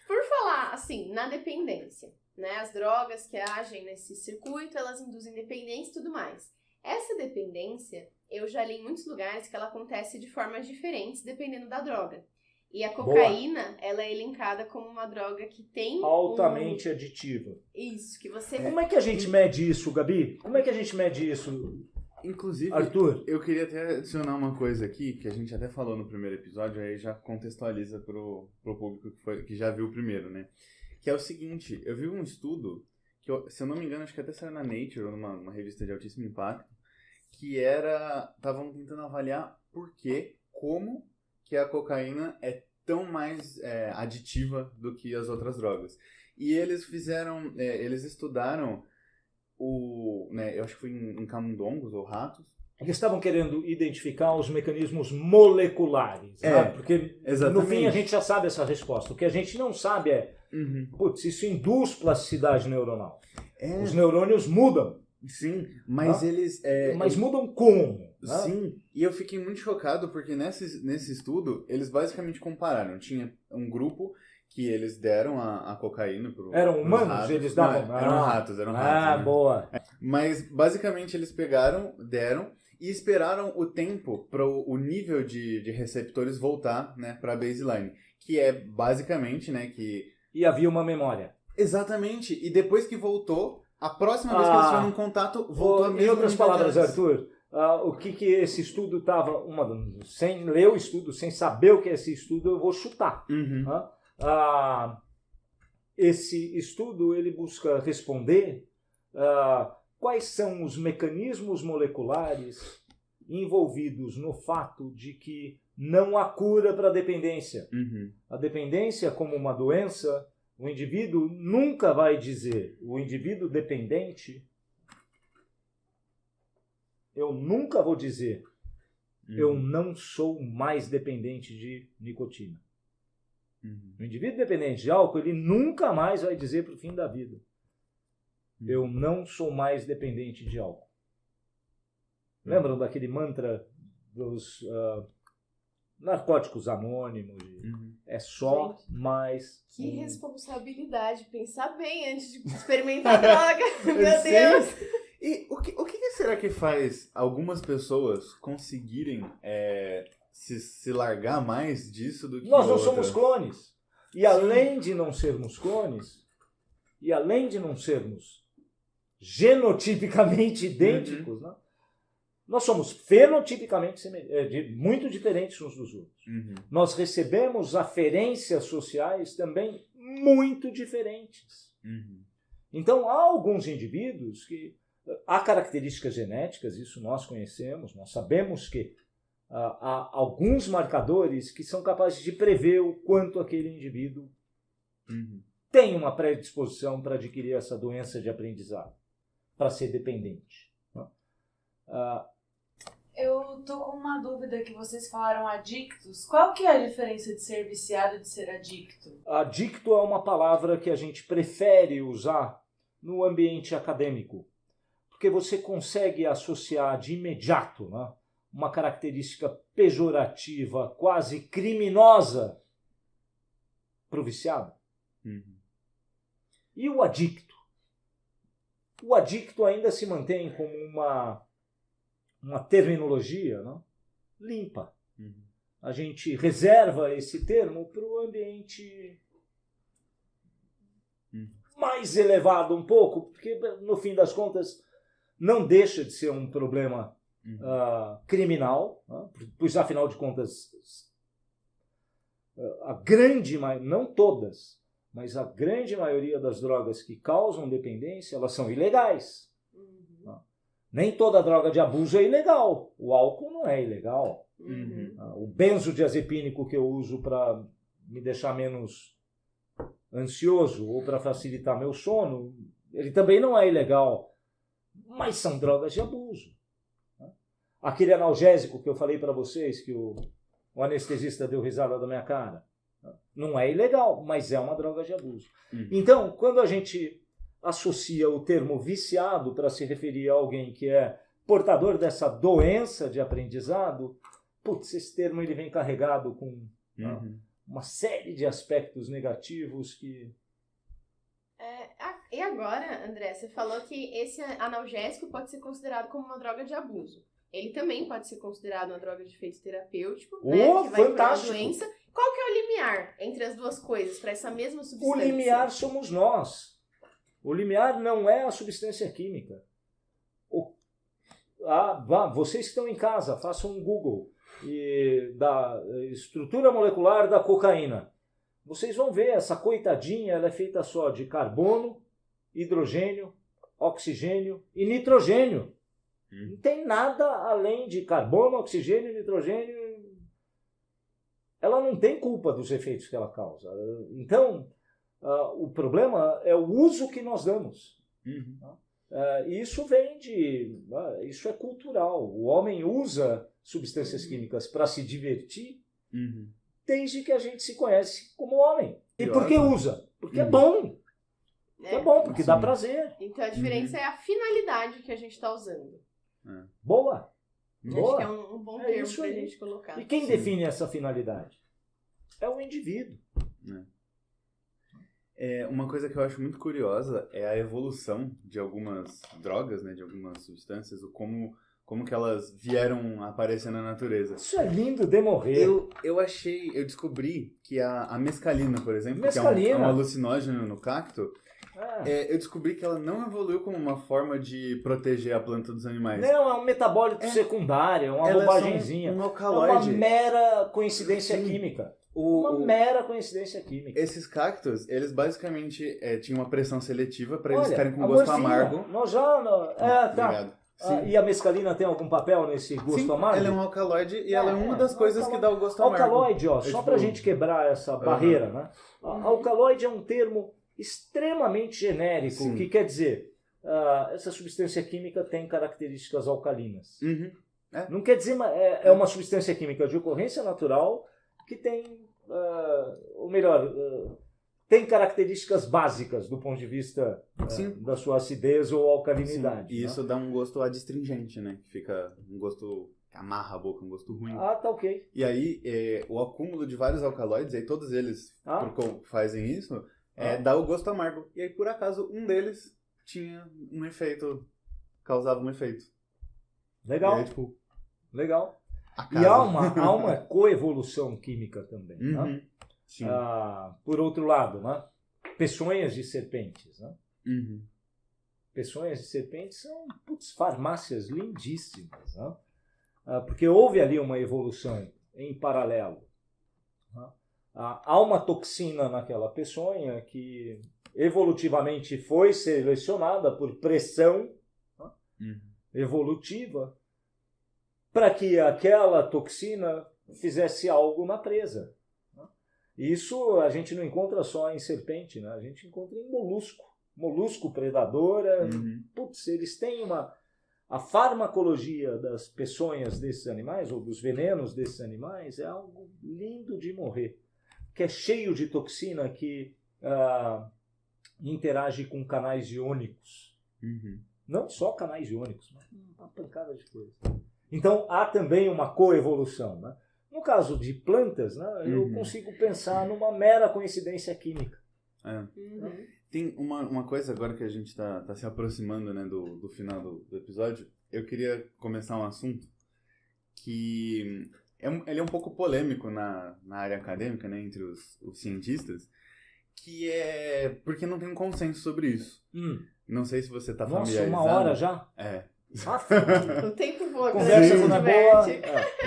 Por falar, assim, na dependência, né? As drogas que agem nesse circuito, elas induzem dependência e tudo mais. Essa dependência, eu já li em muitos lugares que ela acontece de formas diferentes dependendo da droga. E a cocaína, ela é elencada como uma droga que tem...
altamente aditiva.
Isso, que você...
Como é que a gente mede isso, Gabi? Como é que a gente mede isso,
Inclusive,
Arthur?
Eu queria até adicionar uma coisa aqui, que a gente até falou no primeiro episódio, aí já contextualiza pro público que já viu o primeiro, né? Que é o seguinte, eu vi um estudo, que se eu não me engano, acho que até saiu na Nature, ou numa revista de altíssimo impacto, que estavam tentando avaliar como que a cocaína é tão mais aditiva do que as outras drogas. E eles eles estudaram eu acho que foi em camundongos ou ratos.
Eles estavam querendo identificar os mecanismos moleculares, né? Porque
exatamente.
No fim a gente já sabe essa resposta. O que a gente não sabe isso induz plasticidade neuronal. Os neurônios mudam.
Sim, mas eles...
Mas mudam como?
Sim, e eu fiquei muito chocado porque nesse estudo eles basicamente compararam. Tinha um grupo que eles deram a cocaína
eram humanos?
ratos.
Eles davam?
Não, eram ratos. Né?
Boa.
Mas basicamente eles deram e esperaram o tempo para o nível de receptores voltar, né, para a baseline. Que é basicamente, né, que...
E havia uma memória.
Exatamente, e depois que voltou... A próxima vez que eles tiveram um contato, voltou a mesma.
Em outras palavras, Arthur, o que esse estudo estava... Sem ler o estudo, sem saber o que é esse estudo, eu vou chutar. Esse estudo ele busca responder quais são os mecanismos moleculares envolvidos no fato de que não há cura para a dependência.
Uhum.
A dependência como uma doença, o indivíduo nunca vai dizer, o indivíduo dependente, eu nunca vou dizer, eu não sou mais dependente de nicotina. O indivíduo dependente de álcool, ele nunca mais vai dizer para o fim da vida, eu não sou mais dependente de álcool. Lembram daquele mantra dos narcóticos anônimos? É só
Gente,
mais...
Que responsabilidade. Pensar bem antes de experimentar droga. Meu Deus.
E o que será que faz algumas pessoas conseguirem se largar mais disso do que
Nós não
outras?
somos clones. E além de não sermos clones, e além de não sermos genotipicamente idênticos, né, nós somos fenotipicamente muito diferentes uns dos outros. Nós recebemos aferências sociais também muito diferentes. Então, há alguns indivíduos que... Há características genéticas, isso nós conhecemos, nós sabemos que há alguns marcadores que são capazes de prever o quanto aquele indivíduo tem uma predisposição para adquirir essa doença de aprendizado, para ser dependente.
Eu tô com uma dúvida que vocês falaram adictos. Qual que é a diferença de ser viciado e de ser adicto?
Adicto é uma palavra que a gente prefere usar no ambiente acadêmico, porque você consegue associar de imediato, né, uma característica pejorativa, quase criminosa, para o viciado. E o adicto? O adicto ainda se mantém como uma terminologia, né, limpa. A gente reserva esse termo para o ambiente mais elevado um pouco, porque no fim das contas não deixa de ser um problema criminal, né? Pois afinal de contas a grande maioria, não todas, mas a grande maioria das drogas que causam dependência, elas são ilegais. Né? Nem toda droga de abuso é ilegal. O álcool não é ilegal. O benzodiazepínico que eu uso para me deixar menos ansioso ou para facilitar meu sono, ele também não é ilegal. Mas são drogas de abuso. Aquele analgésico que eu falei para vocês, que o anestesista deu risada da minha cara, não é ilegal, mas é uma droga de abuso. Então, quando a gente associa o termo viciado para se referir a alguém que é portador dessa doença de aprendizado, putz, esse termo ele vem carregado com uma série de aspectos negativos que...
E agora, André, você falou que esse analgésico pode ser considerado como uma droga de abuso. Ele também pode ser considerado uma droga de efeito terapêutico, né, que vai curar a doença. Qual que é o limiar entre as duas coisas para essa mesma substância?
O limiar somos nós. O limiar não é a substância química. Vocês que estão em casa, façam um Google da estrutura molecular da cocaína. Vocês vão ver, essa coitadinha ela é feita só de carbono, hidrogênio, oxigênio e nitrogênio. Não tem nada além de carbono, oxigênio e nitrogênio. Ela não tem culpa dos efeitos que ela causa. Então, o problema é o uso que nós damos. Isso vem isso é cultural. O homem usa substâncias químicas para se divertir desde que a gente se conhece como homem. E por que usa? Porque é bom. É bom, porque dá prazer.
Então a diferença é a finalidade que a gente está usando.
Boa.
Acho que é um bom termo para a gente colocar.
E quem define essa finalidade? É o indivíduo.
Uma coisa que eu acho muito curiosa é a evolução de algumas drogas, né, de algumas substâncias, como que elas vieram a aparecer na natureza.
Isso é lindo de morrer.
Eu descobri que a mescalina, por exemplo,
mescalina,
que é um alucinógeno no cacto, eu descobri que ela não evoluiu como uma forma de proteger a planta dos animais.
Não, é um metabólito secundário, é uma bobagemzinha.
Um alcaloide.
É uma mera coincidência química. Mera coincidência química.
Esses cactos, eles basicamente tinham uma pressão seletiva para eles ficarem com gosto amargo.
Nós já...
Obrigado.
E a mescalina tem algum papel nesse gosto
Sim,
amargo?
ela é um alcaloide e ela é uma das coisas que dá o gosto amargo.
Alcaloide, ó, só
tipo,
pra gente quebrar essa barreira, né? Alcaloide é um termo extremamente genérico,
Sim.
que quer dizer, essa substância química tem características alcalinas.
Uhum.
Não quer dizer, é uma substância química de ocorrência natural que tem, ou melhor, tem características básicas do ponto de vista da sua acidez ou alcalinidade.
Sim. E isso dá um gosto adstringente, né? Que fica um gosto que amarra a boca, um gosto ruim.
Tá ok.
E aí, o acúmulo de vários alcaloides, aí todos eles fazem isso, dá o gosto amargo. E aí, por acaso, um deles tinha um efeito, causava um efeito.
Legal.
E aí, tipo,
legal. E há uma coevolução química também.
Uhum.
Né?
Sim.
Por outro lado, né? Peçonhas de serpentes. Né?
Uhum.
Peçonhas de serpentes são farmácias lindíssimas. Né? Porque houve ali uma evolução em paralelo. Né? Há uma toxina naquela peçonha que evolutivamente foi selecionada por pressão evolutiva para que aquela toxina fizesse algo na presa. Isso a gente não encontra só em serpente, né? A gente encontra em molusco predadora. Eles têm a farmacologia das peçonhas desses animais, ou dos venenos desses animais, é algo lindo de morrer. Que é cheio de toxina que interage com canais iônicos. Não só canais iônicos, mas uma pancada de coisa. Então há também uma coevolução. Né? No caso de plantas, né, eu consigo pensar numa mera coincidência química.
Tem uma coisa agora que a gente está se aproximando, né, do final do episódio. Eu queria começar um assunto que ele é um pouco polêmico na área acadêmica, né, entre os cientistas, que é porque não tem um consenso sobre isso. Não sei se você está familiarizado.
Nossa, 1 hora já?
O tempo voa.
Conversa na boa.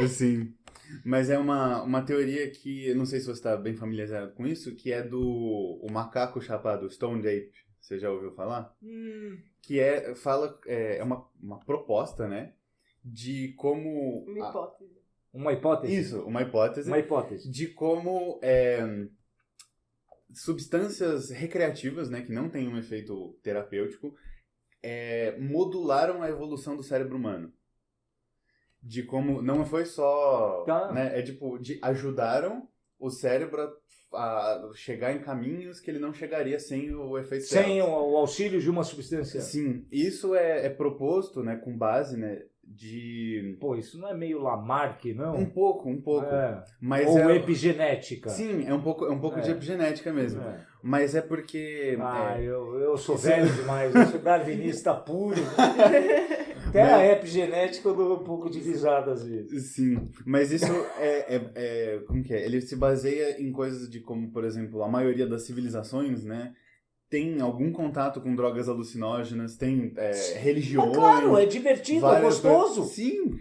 Sim. Mas é uma teoria que, não sei se você está bem familiarizado com isso, que é do macaco chapado Stoned Ape. Você já ouviu falar? Que é uma proposta, né? De como...
Uma hipótese.
Isso, uma hipótese. De como substâncias recreativas, né? Que não têm um efeito terapêutico, modularam a evolução do cérebro humano. De como não foi só, né, ajudaram o cérebro a chegar em caminhos que ele não chegaria sem o efeito
sem o auxílio de uma substância.
Sim, isso é proposto, né, com base, né, de...
Pô, isso não é meio Lamarck, não?
Um pouco. Mas
ou epigenética.
Sim, é um pouco de epigenética mesmo. Mas é porque...
eu sou velho demais, eu sou darwinista puro. Até a epigenética eu dou um pouco de risada às vezes.
Sim, mas isso como que é? Ele se baseia em coisas de como, por exemplo, a maioria das civilizações, né, tem algum contato com drogas alucinógenas, tem religiões...
Claro, é divertido, é gostoso.
Sim.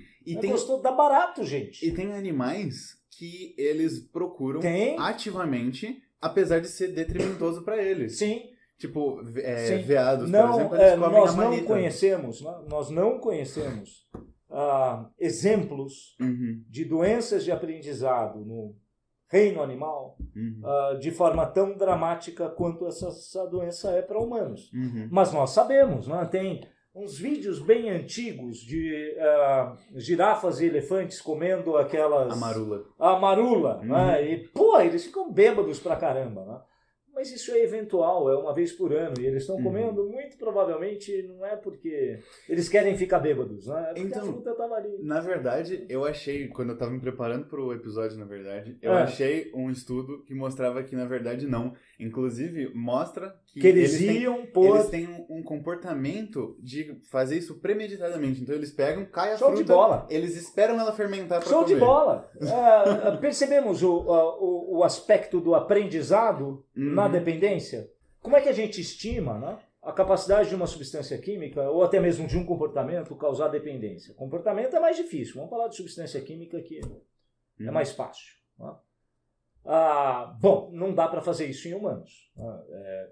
Gostoso, dá barato, gente.
E tem animais que eles procuram ativamente, apesar de ser detrimentoso para eles.
Sim.
Tipo, veados, por exemplo, eles comem
nós
a manita.
Nós não conhecemos exemplos de doenças de aprendizado no reino animal de forma tão dramática quanto essa doença é para humanos. Mas nós sabemos, né? Tem uns vídeos bem antigos de girafas e elefantes comendo aquelas... A marula. Né? E, eles ficam bêbados pra caramba, né? Mas isso é eventual, é uma vez por ano. E eles estão comendo, muito provavelmente, não é porque eles querem ficar bêbados, né? É porque a fruta estava ali.
Na verdade, eu achei, quando eu estava me preparando para o episódio, eu achei um estudo que mostrava que, na verdade, não. Inclusive, mostra que eles têm um comportamento de fazer isso premeditadamente. Então, eles pegam, cai a fruta,
de bola.
Eles esperam ela fermentar para
Show
comer.
de bola! Percebemos o aspecto do aprendizado na dependência? Como é que a gente estima, né, a capacidade de uma substância química ou até mesmo de um comportamento causar dependência? Comportamento é mais difícil. Vamos falar de substância química que é mais fácil. Né? Bom, não dá para fazer isso em humanos. Né?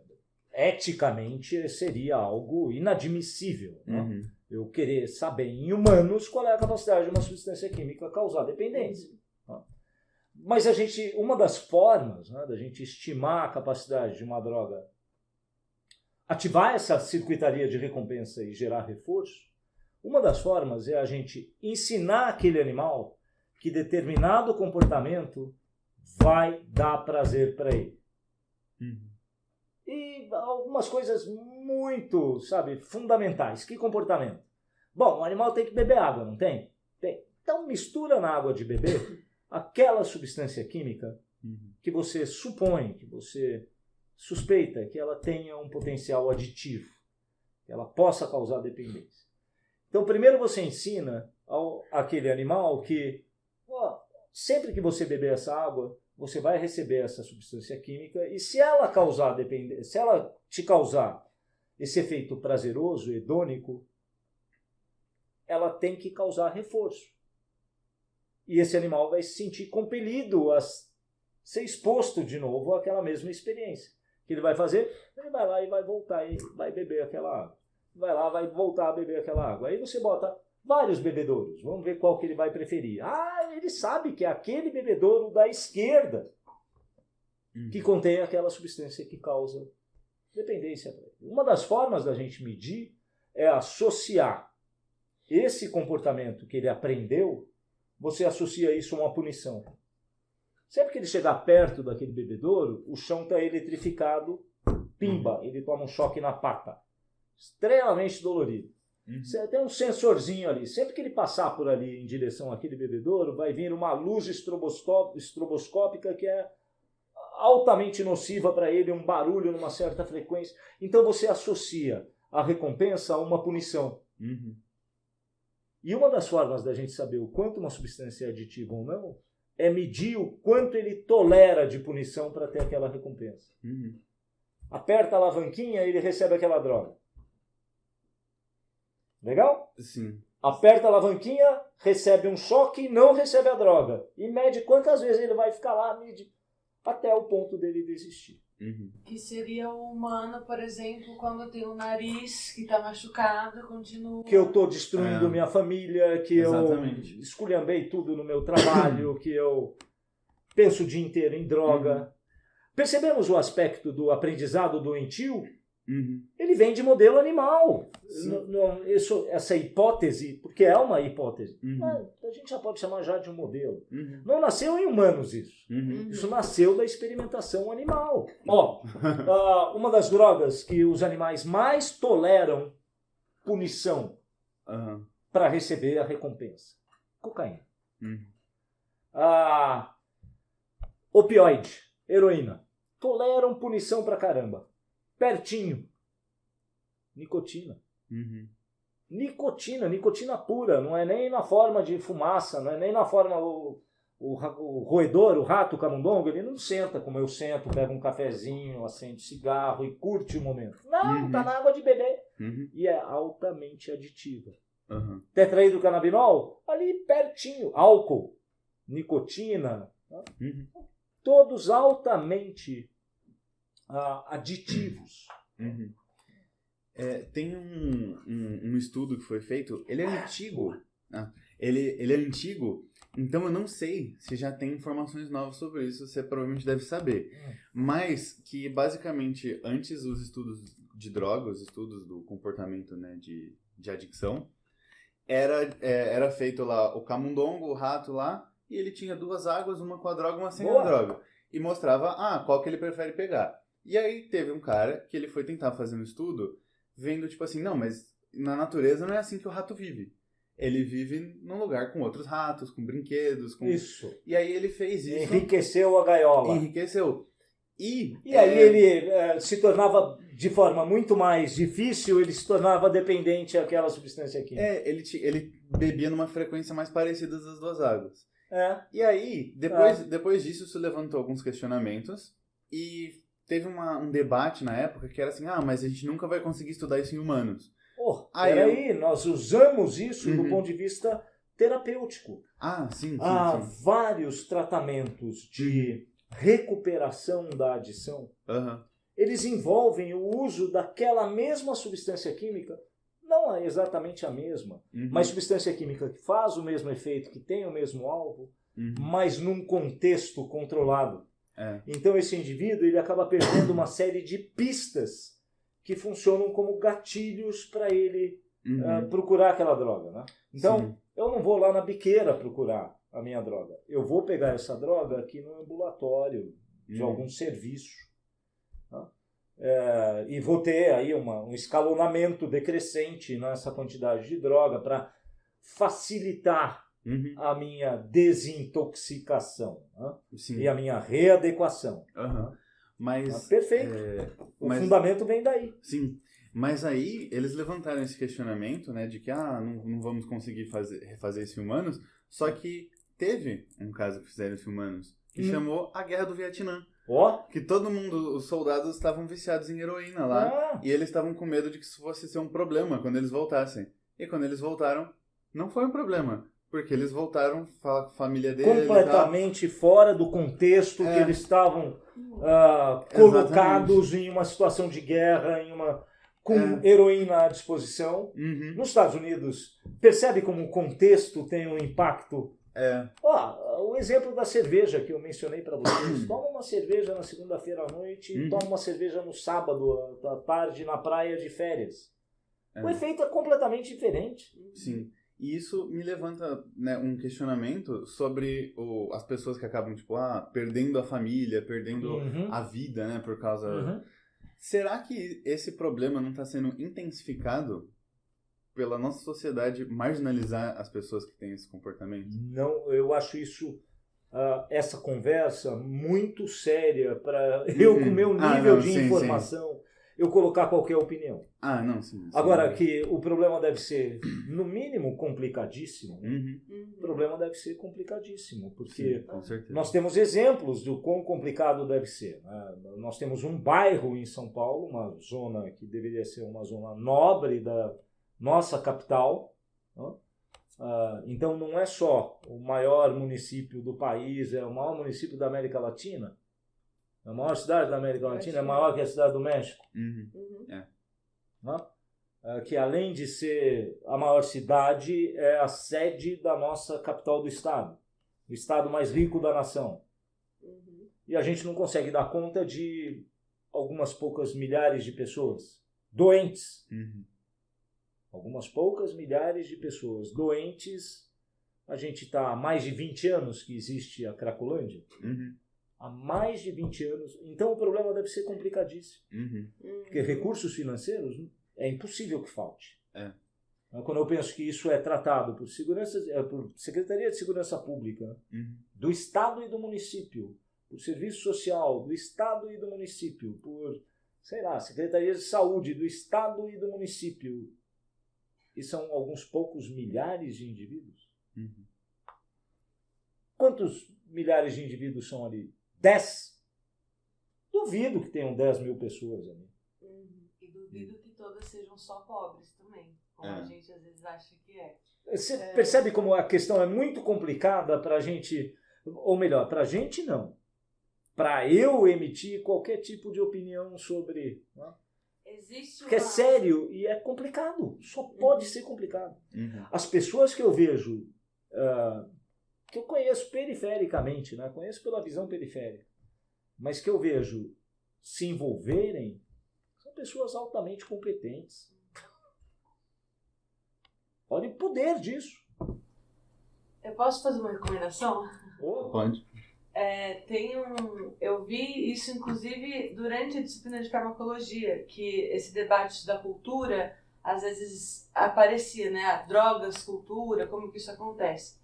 Eticamente seria algo inadmissível. Né? eu querer saber em humanos qual é a capacidade de uma substância química causar dependência. Tá? Mas uma das formas, né, da gente estimar a capacidade de uma droga ativar essa circuitaria de recompensa e gerar reforço, uma das formas é a gente ensinar aquele animal que determinado comportamento vai dar prazer para ele. E algumas coisas muito, fundamentais. Que comportamento? Bom, o animal tem que beber água, não tem? Tem. Então mistura na água de beber aquela substância química que você supõe, que você suspeita que ela tenha um potencial aditivo, que ela possa causar dependência. Então, primeiro você ensina àquele animal que sempre que você beber essa água, você vai receber essa substância química e se ela causar dependência, se ela te causar esse efeito prazeroso, hedônico, ela tem que causar reforço. E esse animal vai se sentir compelido a ser exposto de novo àquela mesma experiência. O que ele vai fazer? Ele vai lá e vai voltar e vai beber aquela água. Vai lá, vai voltar a beber aquela água. Aí você bota vários bebedouros. Vamos ver qual que ele vai preferir. Ele sabe que é aquele bebedouro da esquerda que contém aquela substância que causa dependência. Uma das formas da gente medir é associar esse comportamento que ele aprendeu, você associa isso a uma punição. Sempre que ele chegar perto daquele bebedouro, o chão está eletrificado, pimba, ele toma um choque na pata. Extremamente dolorido. Você tem um sensorzinho ali. Sempre que ele passar por ali em direção àquele bebedouro, vai vir uma luz estroboscópica que é altamente nociva para ele, um barulho numa certa frequência. Então você associa a recompensa a uma punição. E uma das formas da gente saber o quanto uma substância é aditiva ou não é medir o quanto ele tolera de punição para ter aquela recompensa. Aperta a alavanquinha e ele recebe aquela droga. Legal?
Sim.
Aperta a alavanquinha, recebe um choque e não recebe a droga. E mede quantas vezes ele vai ficar lá, mede até o ponto dele desistir.
Que seria o humano, por exemplo, quando tem um nariz que está machucado, continua...
Que eu estou destruindo minha família, que
Exatamente.
eu esculhambei tudo no meu trabalho, que eu penso o dia inteiro em droga. Percebemos o aspecto do aprendizado doentio? Ele vem de modelo animal. Essa hipótese, porque é uma hipótese, a gente já pode chamar já de um modelo. Não nasceu em humanos isso. Isso nasceu da experimentação animal. Uma das drogas que os animais mais toleram punição para receber a recompensa. Cocaína. Opioide, heroína. Toleram punição pra caramba. Pertinho. Nicotina. Nicotina pura. Não é nem na forma de fumaça, não é nem na forma... O roedor, o rato, o camundongo, ele não senta como eu sento, pega um cafezinho, acende cigarro e curte o momento. Não, tá na água de beber. E é altamente aditiva. Tetrahidrocannabinol, ali pertinho. Álcool, nicotina, todos altamente aditivos.
Tem um estudo que foi feito, ele é antigo. Ele é antigo, então eu não sei se já tem informações novas sobre isso, você provavelmente deve saber. Mas que basicamente antes os estudos de drogas, os estudos do comportamento, né, de adicção, era feito lá o camundongo, o rato lá, e ele tinha 2 águas, uma com a droga e uma sem a droga. E mostrava, qual que ele prefere pegar. E aí teve um cara que ele foi tentar fazer um estudo, vendo tipo assim, não, mas na natureza não é assim que o rato vive. Ele vive num lugar com outros ratos, com brinquedos.
Isso.
E aí ele fez isso.
Enriqueceu a gaiola.
Enriqueceu. E
aí ele se tornava, de forma muito mais difícil, ele se tornava dependente àquela substância química.
Ele bebia numa frequência mais parecida das 2 águas.
É.
E aí, depois disso, isso levantou alguns questionamentos e teve um debate na época que era assim, mas a gente nunca vai conseguir estudar isso em humanos.
Peraí, nós usamos isso do ponto de vista terapêutico.
Sim.
Há vários tratamentos de recuperação da adição. Eles envolvem o uso daquela mesma substância química Não é exatamente a mesma, mas substância química que faz o mesmo efeito, que tem o mesmo alvo, mas num contexto controlado. Então esse indivíduo ele acaba perdendo uma série de pistas que funcionam como gatilhos para ele procurar aquela droga. Né? Então, eu não vou lá na biqueira procurar a minha droga. Eu vou pegar essa droga aqui no ambulatório de algum serviço. Tá? E vou ter aí um escalonamento decrescente nessa quantidade de droga para facilitar a minha desintoxicação, né? E a minha readequação.
Mas,
perfeito. O fundamento vem daí.
Sim. Mas aí eles levantaram esse questionamento, né, de que não vamos conseguir refazer isso em humanos, só que teve um caso que fizeram isso em humanos, que chamou a Guerra do Vietnã. Que todo mundo, os soldados estavam viciados em heroína lá, e eles estavam com medo de que isso fosse ser um problema quando eles voltassem. E quando eles voltaram, não foi um problema. Porque eles voltaram com a família dele.
Completamente fora do contexto que eles estavam colocados em uma situação de guerra, com heroína à disposição. Nos Estados Unidos, percebe como o contexto tem um impacto? O exemplo da cerveja que eu mencionei para vocês. Toma uma cerveja na segunda-feira à noite e toma uma cerveja no sábado à tarde na praia de férias. O efeito é completamente diferente.
Sim. E isso me levanta, né, um questionamento sobre as pessoas que acabam, perdendo a família, perdendo a vida, né, por causa... Será que esse problema não está sendo intensificado pela nossa sociedade marginalizar as pessoas que têm esse comportamento?
Não, eu acho isso, essa conversa muito séria para eu, com o meu nível de informação, eu colocar qualquer opinião.
Sim.
Agora, que o problema deve ser, no mínimo, complicadíssimo. O problema deve ser complicadíssimo, porque nós temos exemplos do quão complicado deve ser. Né? Nós temos um bairro em São Paulo, uma zona que deveria ser uma zona nobre da nossa capital. Né? Então, não é só o maior município do país, é o maior município da América Latina. A maior cidade da América Latina é maior que a cidade do México. Que além de ser a maior cidade, é a sede da nossa capital do estado. O estado mais rico da nação. E a gente não consegue dar conta de algumas poucas milhares de pessoas doentes. Algumas poucas milhares de pessoas doentes. A gente está há mais de 20 anos que existe a Cracolândia. Há mais de 20 anos. Então o problema deve ser complicadíssimo. Porque recursos financeiros é impossível que falte. Quando eu penso que isso é tratado por Secretaria de Segurança Pública, do Estado e do município, por Serviço Social do Estado e do município, por, Secretaria de Saúde do Estado e do município, e são alguns poucos milhares de indivíduos. Quantos milhares de indivíduos são ali? 10? Duvido que tenham 10 mil pessoas ali.
E duvido que todas sejam só pobres também, como a gente às vezes acha que é.
Você percebe como a questão é muito complicada para a gente, ou melhor, para a gente não. Para eu emitir qualquer tipo de opinião sobre... Né? Porque é sério e é complicado. Só pode ser complicado. As pessoas que eu vejo... que eu conheço perifericamente, né? Conheço pela visão periférica, mas que eu vejo se envolverem, são pessoas altamente competentes. Olha o poder disso.
Eu posso fazer uma recomendação?
Pode.
Eu vi isso, inclusive, durante a disciplina de farmacologia, que esse debate da cultura, às vezes, aparecia, né? Drogas, cultura, como que isso acontece.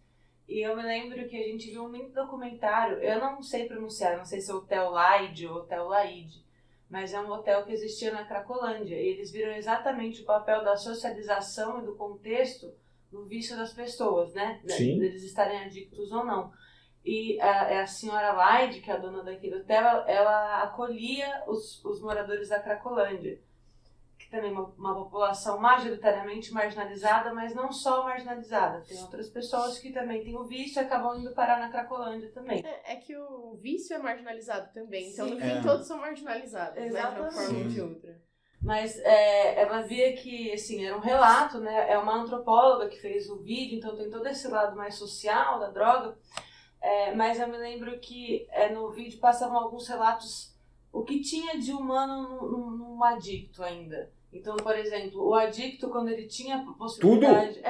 E eu me lembro que a gente viu um mini documentário, eu não sei pronunciar, não sei se é Hotel Laide ou Hotel Laide, mas é um hotel que existia na Cracolândia. E eles viram exatamente o papel da socialização e do contexto no vício das pessoas, né?
Sim.
Deles estarem adictos ou não. E a senhora Laide, que é a dona daquele hotel, ela acolhia os moradores da Cracolândia. Que também é uma população majoritariamente marginalizada, mas não só marginalizada. Tem outras pessoas que também têm o vício e acabam indo parar na Cracolândia também.
É que o vício é marginalizado também. Então,
Sim.
no fim, todos são marginalizados, né, de uma forma ou de outra.
mas ela via que, assim, era um relato, né? É uma antropóloga que fez o vídeo, então tem todo esse lado mais social da droga, mas eu me lembro que no vídeo passavam alguns relatos, o que tinha de humano num adicto ainda. Então, por exemplo, o adicto, quando ele tinha possibilidade...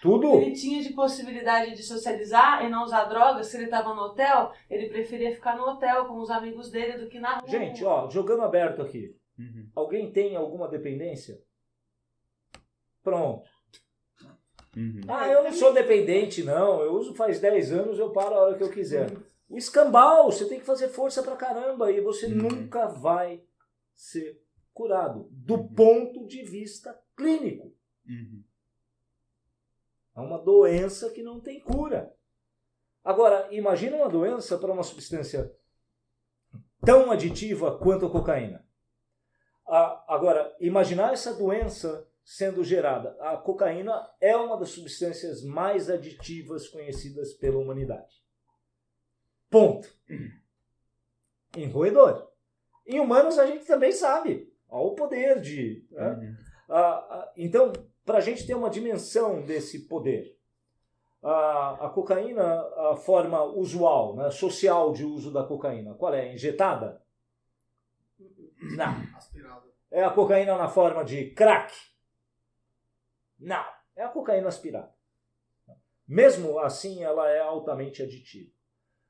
Tudo?
Ele tinha de possibilidade de socializar e não usar drogas, se ele estava no hotel, ele preferia ficar no hotel com os amigos dele do que na rua.
Gente, ó, jogando aberto aqui. Alguém tem alguma dependência? Pronto. Eu não sou dependente, não. Eu uso faz 10 anos, eu paro a hora que eu quiser. O escambau, você tem que fazer força pra caramba e você nunca vai ser curado, do ponto de vista clínico. É uma doença que não tem cura. Agora, imagina uma doença para uma substância tão aditiva quanto a cocaína. Agora, imaginar essa doença sendo gerada. A cocaína é uma das substâncias mais aditivas conhecidas pela humanidade. Ponto. Em roedor. Em humanos a gente também sabe. Olha o poder de... Então, para a gente ter uma dimensão desse poder, a cocaína, a forma usual, né, social de uso da cocaína, qual é? Injetada? Não.
Aspirada.
É a cocaína na forma de crack? Não. É a cocaína aspirada. Mesmo assim, ela é altamente aditiva.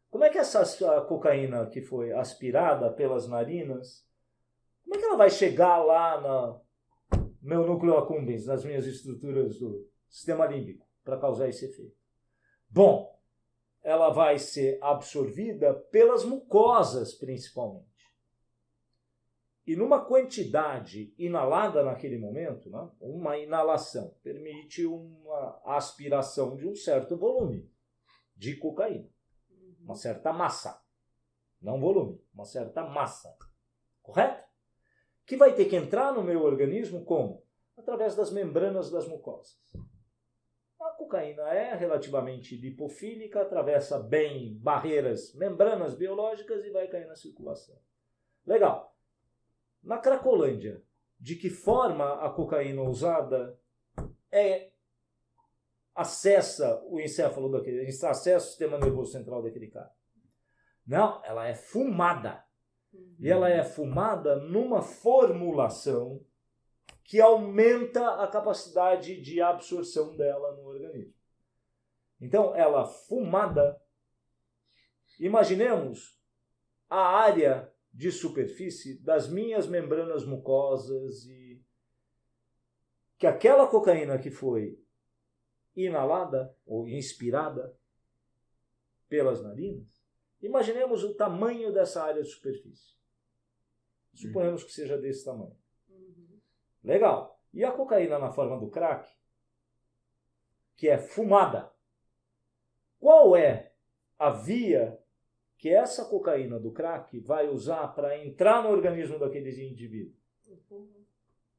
Como é que essa cocaína que foi aspirada pelas narinas, como é que ela vai chegar lá no meu núcleo accumbens, nas minhas estruturas do sistema límbico, para causar esse efeito? Bom, ela vai ser absorvida pelas mucosas, principalmente. E numa quantidade inalada naquele momento, né, uma inalação permite uma aspiração de um certo volume de cocaína. Uma certa massa. Não volume, uma certa massa. Correto? Que vai ter que entrar no meu organismo como? Através das membranas das mucosas. A cocaína é relativamente lipofílica, atravessa bem barreiras, membranas biológicas e vai cair na circulação. Legal. Na Cracolândia, de que forma a cocaína usada acessa o encéfalo daquele, acessa o sistema nervoso central daquele cara? Não, ela é fumada. E ela é fumada numa formulação que aumenta a capacidade de absorção dela no organismo. Então, ela fumada, imaginemos a área de superfície das minhas membranas mucosas e que aquela cocaína que foi inalada ou inspirada pelas narinas, imaginemos o tamanho dessa área de superfície. Suponhamos que seja desse tamanho. Legal. E a cocaína na forma do crack, que é fumada, qual é a via que essa cocaína do crack vai usar para entrar no organismo daqueles indivíduos?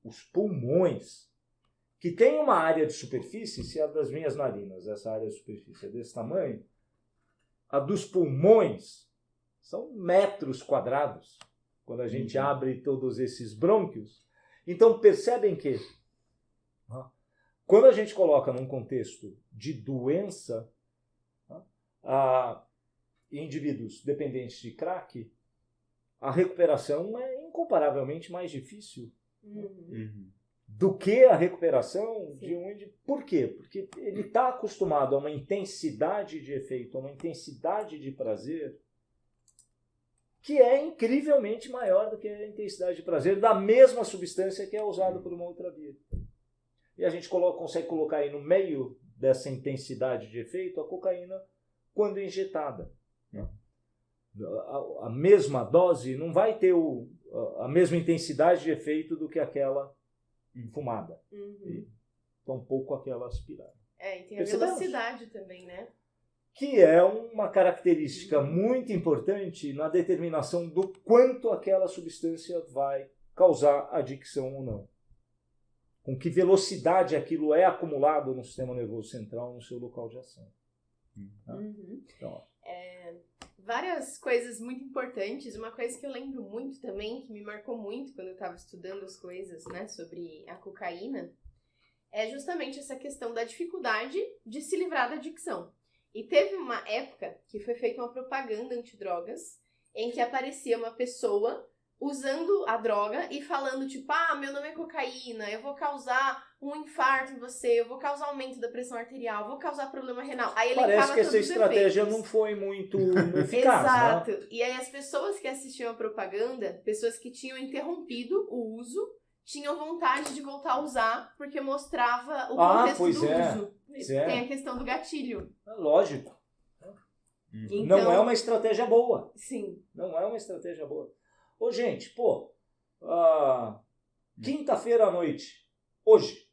Os pulmões. Que tem uma área de superfície, se a das minhas narinas, essa área de superfície é desse tamanho, a dos pulmões são metros quadrados, quando a gente abre todos esses brônquios. Então percebem que, quando a gente coloca num contexto de doença, indivíduos dependentes de crack, a recuperação é incomparavelmente mais difícil do que a recuperação de um indivíduo. Por quê? Porque ele está acostumado a uma intensidade de efeito, a uma intensidade de prazer que é incrivelmente maior do que a intensidade de prazer da mesma substância que é usada por uma outra via. E a gente consegue colocar aí no meio dessa intensidade de efeito a cocaína quando injetada. A mesma dose não vai ter a mesma intensidade de efeito do que aquela fumada. E tampouco aquela aspirada.
E tem a velocidade também, né?
Que é uma característica muito importante na determinação do quanto aquela substância vai causar adicção ou não. Com que velocidade aquilo é acumulado no sistema nervoso central, no seu local de ação. Então,
várias coisas muito importantes. Uma coisa que eu lembro muito também, que me marcou muito quando eu estava estudando as coisas, né, sobre a cocaína, é justamente essa questão da dificuldade de se livrar da adicção. E teve uma época que foi feita uma propaganda antidrogas, em que aparecia uma pessoa usando a droga e falando, tipo, meu nome é cocaína, eu vou causar um infarto em você, eu vou causar aumento da pressão arterial, vou causar problema renal. Aí ele
Parece que essa
todos os
estratégia
efeitos.
não foi muito eficaz,
Exato.
né?
E aí as pessoas que assistiam a propaganda, pessoas que tinham interrompido o uso, tinham vontade de voltar a usar, porque mostrava o contexto
pois
do
é.
uso.
Pois é.
Tem a questão do gatilho.
É lógico.
Então,
Não é uma estratégia boa.
Sim.
Não é uma estratégia boa. Ô, gente, quinta-feira à noite, hoje,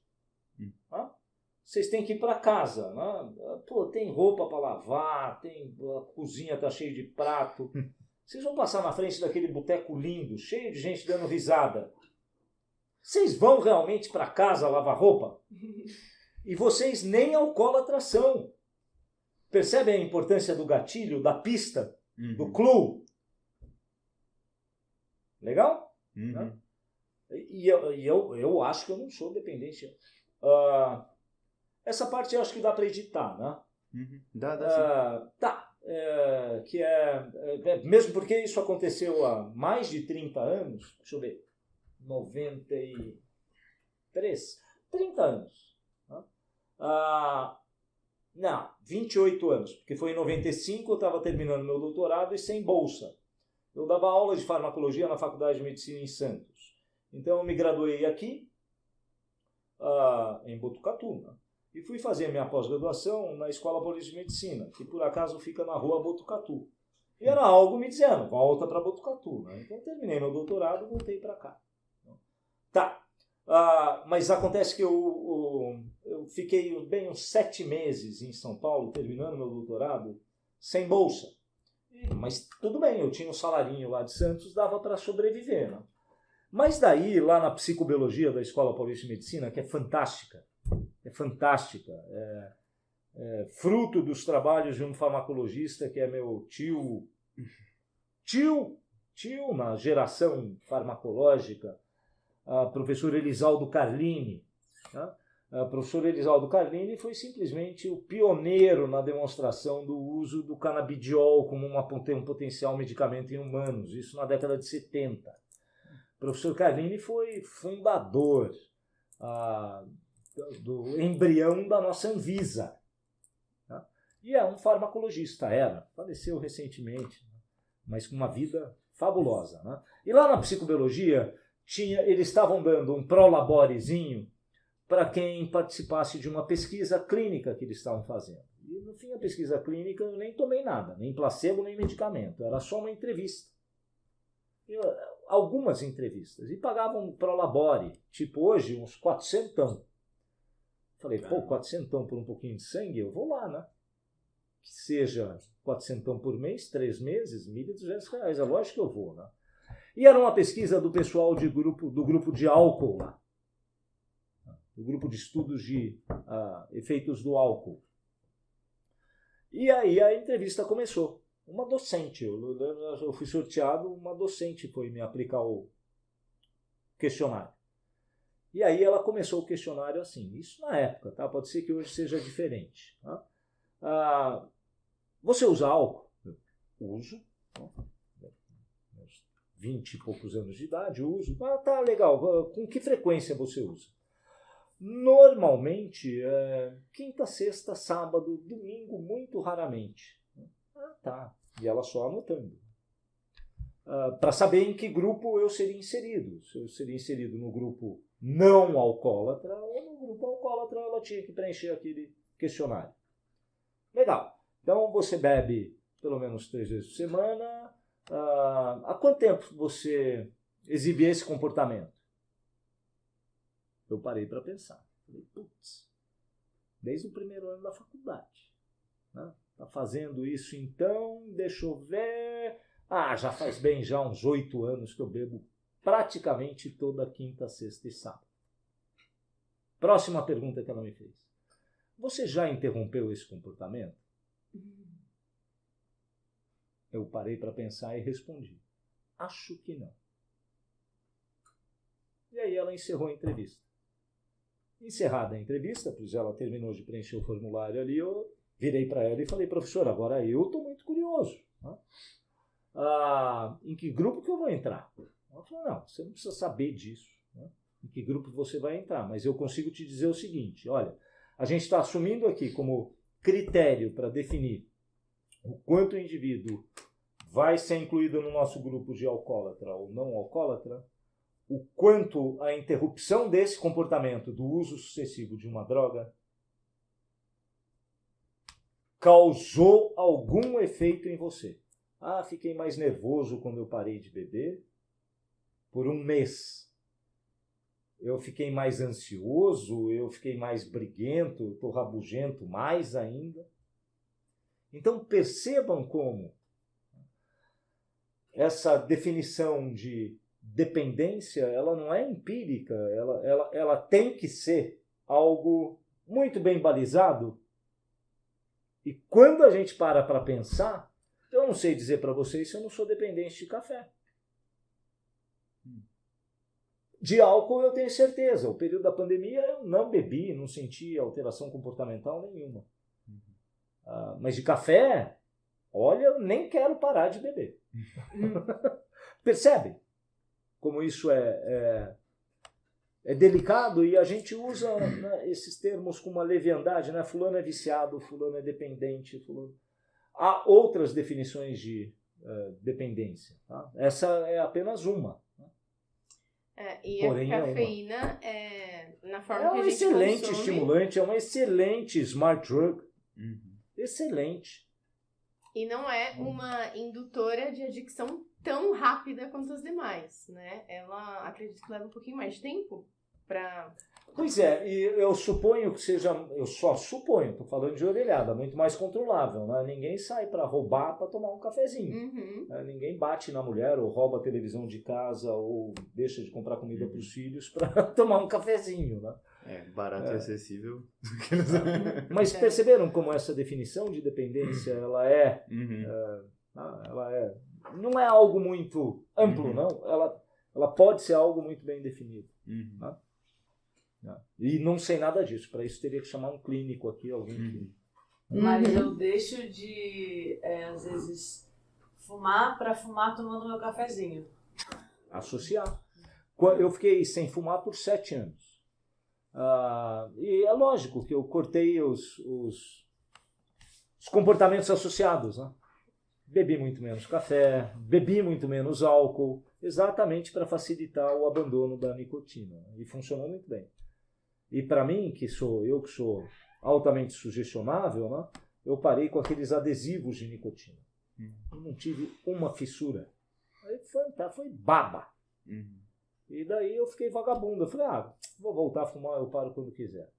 vocês têm que ir para casa, né? Tem roupa para lavar, a cozinha tá cheia de prato. Vocês vão passar na frente daquele boteco lindo, cheio de gente dando risada. Vocês vão realmente para casa lavar roupa? E vocês nem alcoólatras são. Percebem a importância do gatilho, da pista, do clue? Legal? Né? E eu acho que eu não sou dependente. Essa parte eu acho que dá para editar, né?
Dá sim.
Tá. Mesmo porque isso aconteceu há mais de 30 anos. Deixa eu ver. 93. 30 anos. Né? Não, 28 anos. Porque foi em 95, eu estava terminando meu doutorado e sem bolsa. Eu dava aula de farmacologia na Faculdade de Medicina em Santos. Então eu me graduei aqui, em Botucatu, né? E fui fazer minha pós-graduação na Escola Paulista de Medicina, que por acaso fica na rua Botucatu. E era algo me dizendo, volta para Botucatu. Né? Então eu terminei meu doutorado e voltei para cá. Tá, mas acontece que eu fiquei bem uns 7 meses em São Paulo, terminando meu doutorado, sem bolsa. Mas tudo bem, eu tinha um salarinho lá de Santos, dava para sobreviver. Né? Mas daí, lá na psicobiologia da Escola Paulista de Medicina, que é fantástica, fruto dos trabalhos de um farmacologista que é meu tio na geração farmacológica, professor Elisaldo Carlini. Tá? O professor Elisaldo Carlini foi simplesmente o pioneiro na demonstração do uso do canabidiol como um potencial medicamento em humanos, isso na década de 70. O professor Carlini foi fundador do embrião da nossa Anvisa. Tá? E é um farmacologista, faleceu recentemente, mas com uma vida fabulosa. Né? E lá na psicobiologia, eles estavam dando um prolaborezinho para quem participasse de uma pesquisa clínica que eles estavam fazendo. E no fim, a pesquisa clínica eu nem tomei nada, nem placebo, nem medicamento, era só uma entrevista. Algumas entrevistas, e pagavam um prolabore, tipo hoje, uns 400. Falei, 400 por um pouquinho de sangue, eu vou lá, né? Que seja 400 por mês, 3 meses, R$1.200, é lógico que eu vou, né? E era uma pesquisa do pessoal do grupo de álcool lá. Do grupo de estudos de efeitos do álcool. E aí a entrevista começou. Uma docente, eu fui sorteado, uma docente foi me aplicar o questionário. E aí ela começou o questionário assim, isso na época, tá? Pode ser que hoje seja diferente. Tá? Você usa álcool? Eu uso. Meus 20 e poucos anos de idade, uso. Tá legal, com que frequência você usa? Normalmente, quinta, sexta, sábado, domingo, muito raramente. Tá. E ela só anotando. Para saber em que grupo eu seria inserido. Se eu seria inserido no grupo não alcoólatra ou no grupo alcoólatra, ela tinha que preencher aquele questionário. Legal. Então, você bebe pelo menos 3 vezes por semana. Há quanto tempo você exibia esse comportamento? Eu parei para pensar. Falei, putz, desde o primeiro ano da faculdade. Né? Tá fazendo isso então, deixa eu ver. Já faz bem já uns 8 anos que eu bebo praticamente toda quinta, sexta e sábado. Próxima pergunta que ela me fez. Você já interrompeu esse comportamento? Eu parei para pensar e respondi: acho que não. E aí ela encerrou a entrevista. Encerrada a entrevista, pois ela terminou de preencher o formulário ali, eu virei para ela e falei: professora, agora eu estou muito curioso. Né? Em que grupo que eu vou entrar? Ela falou: não, você não precisa saber disso. Né? Em que grupo você vai entrar? Mas eu consigo te dizer o seguinte: olha, a gente está assumindo aqui como critério para definir o quanto o indivíduo vai ser incluído no nosso grupo de alcoólatra ou não alcoólatra, o quanto a interrupção desse comportamento do uso sucessivo de uma droga causou algum efeito em você. Fiquei mais nervoso quando eu parei de beber por um mês. Eu fiquei mais ansioso, eu fiquei mais briguento, estou rabugento mais ainda. Então percebam como essa definição de dependência, ela não é empírica, ela tem que ser algo muito bem balizado. E quando a gente para pensar, eu não sei dizer para vocês se eu não sou dependente de café. De álcool eu tenho certeza. O período da pandemia eu não bebi, não senti alteração comportamental nenhuma. Mas de café, olha, eu nem quero parar de beber. Percebe como isso é delicado? E a gente usa, né, esses termos com uma leviandade, né? Fulano é viciado, fulano é dependente. Fulano... Há outras definições de dependência. Tá? Essa é apenas uma.
E porém, a cafeína, na forma que a gente
consome... É um excelente
consome...
estimulante, é uma excelente smart drug. Excelente.
E não é uma indutora de adicção tão rápida quanto as demais, né? Ela, acredito que leva um pouquinho mais de tempo para...
Pois é, e eu suponho que seja, eu só suponho, estou falando de orelhada, muito mais controlável, né? Ninguém sai para roubar para tomar um cafezinho. Né? Ninguém bate na mulher ou rouba a televisão de casa ou deixa de comprar comida para os filhos para tomar um cafezinho, né?
Barato e acessível.
Mas perceberam como essa definição de dependência, ela é, não é algo muito amplo, não? Ela pode ser algo muito bem definido. Né? E não sei nada disso. Para isso teria que chamar um clínico aqui, alguém que...
Mas eu deixo de, às vezes, fumar para fumar tomando meu cafezinho.
Associar. Eu fiquei sem fumar por 7 anos. E é lógico que eu cortei os comportamentos associados. Né? Bebi muito menos café, bebi muito menos álcool, exatamente para facilitar o abandono da nicotina. E funcionou muito bem. E para mim, que sou altamente sugestionável, né, eu parei com aqueles adesivos de nicotina. Eu não tive uma fissura. Aí foi baba. E daí eu fiquei vagabundo. Eu falei, vou voltar a fumar, eu paro quando quiser.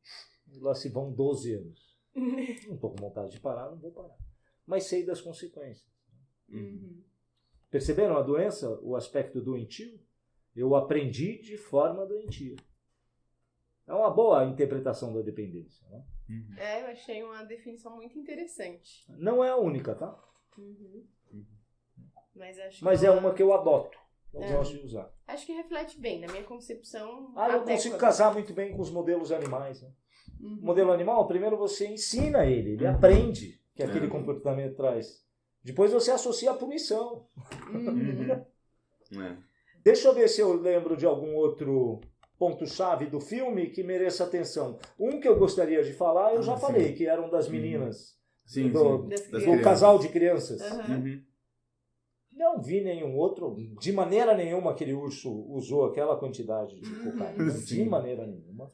E lá se vão 12 anos. Não estou com vontade de parar, não vou parar. Mas sei das consequências. Perceberam a doença, o aspecto doentio? Eu aprendi de forma doentia. É uma boa interpretação da dependência. Né?
Eu achei uma definição muito interessante.
Não é a única, tá?
Mas
é uma que eu adoto. Eu gosto de usar.
Acho que reflete bem, na minha concepção.
Eu consigo casar muito bem com os modelos animais. Né? O modelo animal, primeiro você ensina ele aprende que aquele comportamento traz. Depois você associa a punição. Deixa eu ver se eu lembro de algum outro ponto-chave do filme que mereça atenção. Um que eu gostaria de falar, eu já falei, que era um das meninas. Do casal de crianças. Não vi nenhum outro, de maneira nenhuma aquele urso usou aquela quantidade de cocaína, de maneira nenhuma.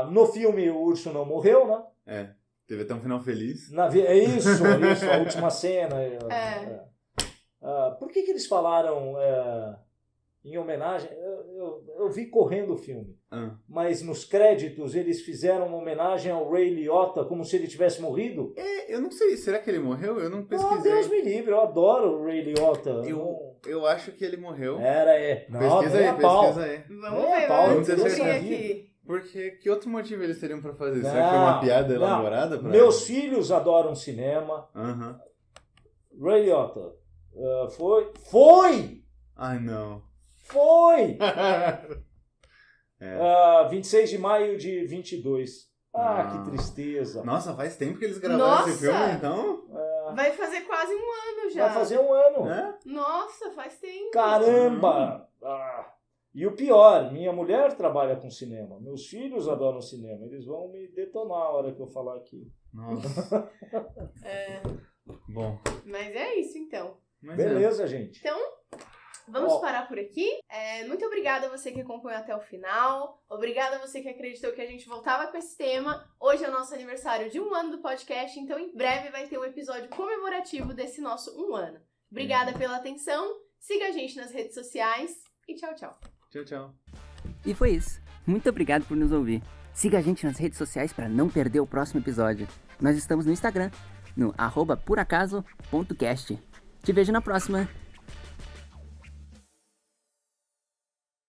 No filme o urso não morreu, né?
Teve até um final feliz.
Isso, a última cena. Por que eles falaram em homenagem? Eu vi correndo o filme, mas nos créditos eles fizeram uma homenagem ao Ray Liotta como se ele tivesse morrido.
Eu não sei, será que ele morreu? Eu não pesquisei.
Deus me livre, eu adoro o Ray Liotta.
Eu acho que ele morreu.
Pesquisa
aí.
Vamos ver,
vamos
aqui.
Porque que outro motivo eles teriam pra fazer? Será que foi uma piada elaborada?
Meus filhos adoram cinema. Ray Liotta. Foi!
Ai, não.
Foi!
É.
26 de maio de 22.
Ah.
Que tristeza.
Nossa, faz tempo que eles gravaram esse
Nossa!
filme, então?
Vai fazer quase um ano já.
Vai fazer um ano.
É?
Nossa, faz tempo.
Caramba! E o pior, minha mulher trabalha com cinema. Meus filhos adoram cinema. Eles vão me detonar a hora que eu falar aqui.
Nossa.
É,
Bom.
mas é isso então.
Mas
Beleza, gente.
Vamos
Ó.
parar por aqui. Muito obrigada a você que acompanhou até o final. Obrigada a você que acreditou que a gente voltava com esse tema. Hoje é o nosso aniversário de 1 ano do podcast, então em breve vai ter um episódio comemorativo desse nosso 1 ano. Obrigada pela atenção. Siga a gente nas redes sociais e tchau, tchau.
Tchau, tchau.
E foi isso. Muito obrigado por nos ouvir. Siga a gente nas redes sociais para não perder o próximo episódio. Nós estamos no Instagram, no @poracaso.cast. Te vejo na próxima.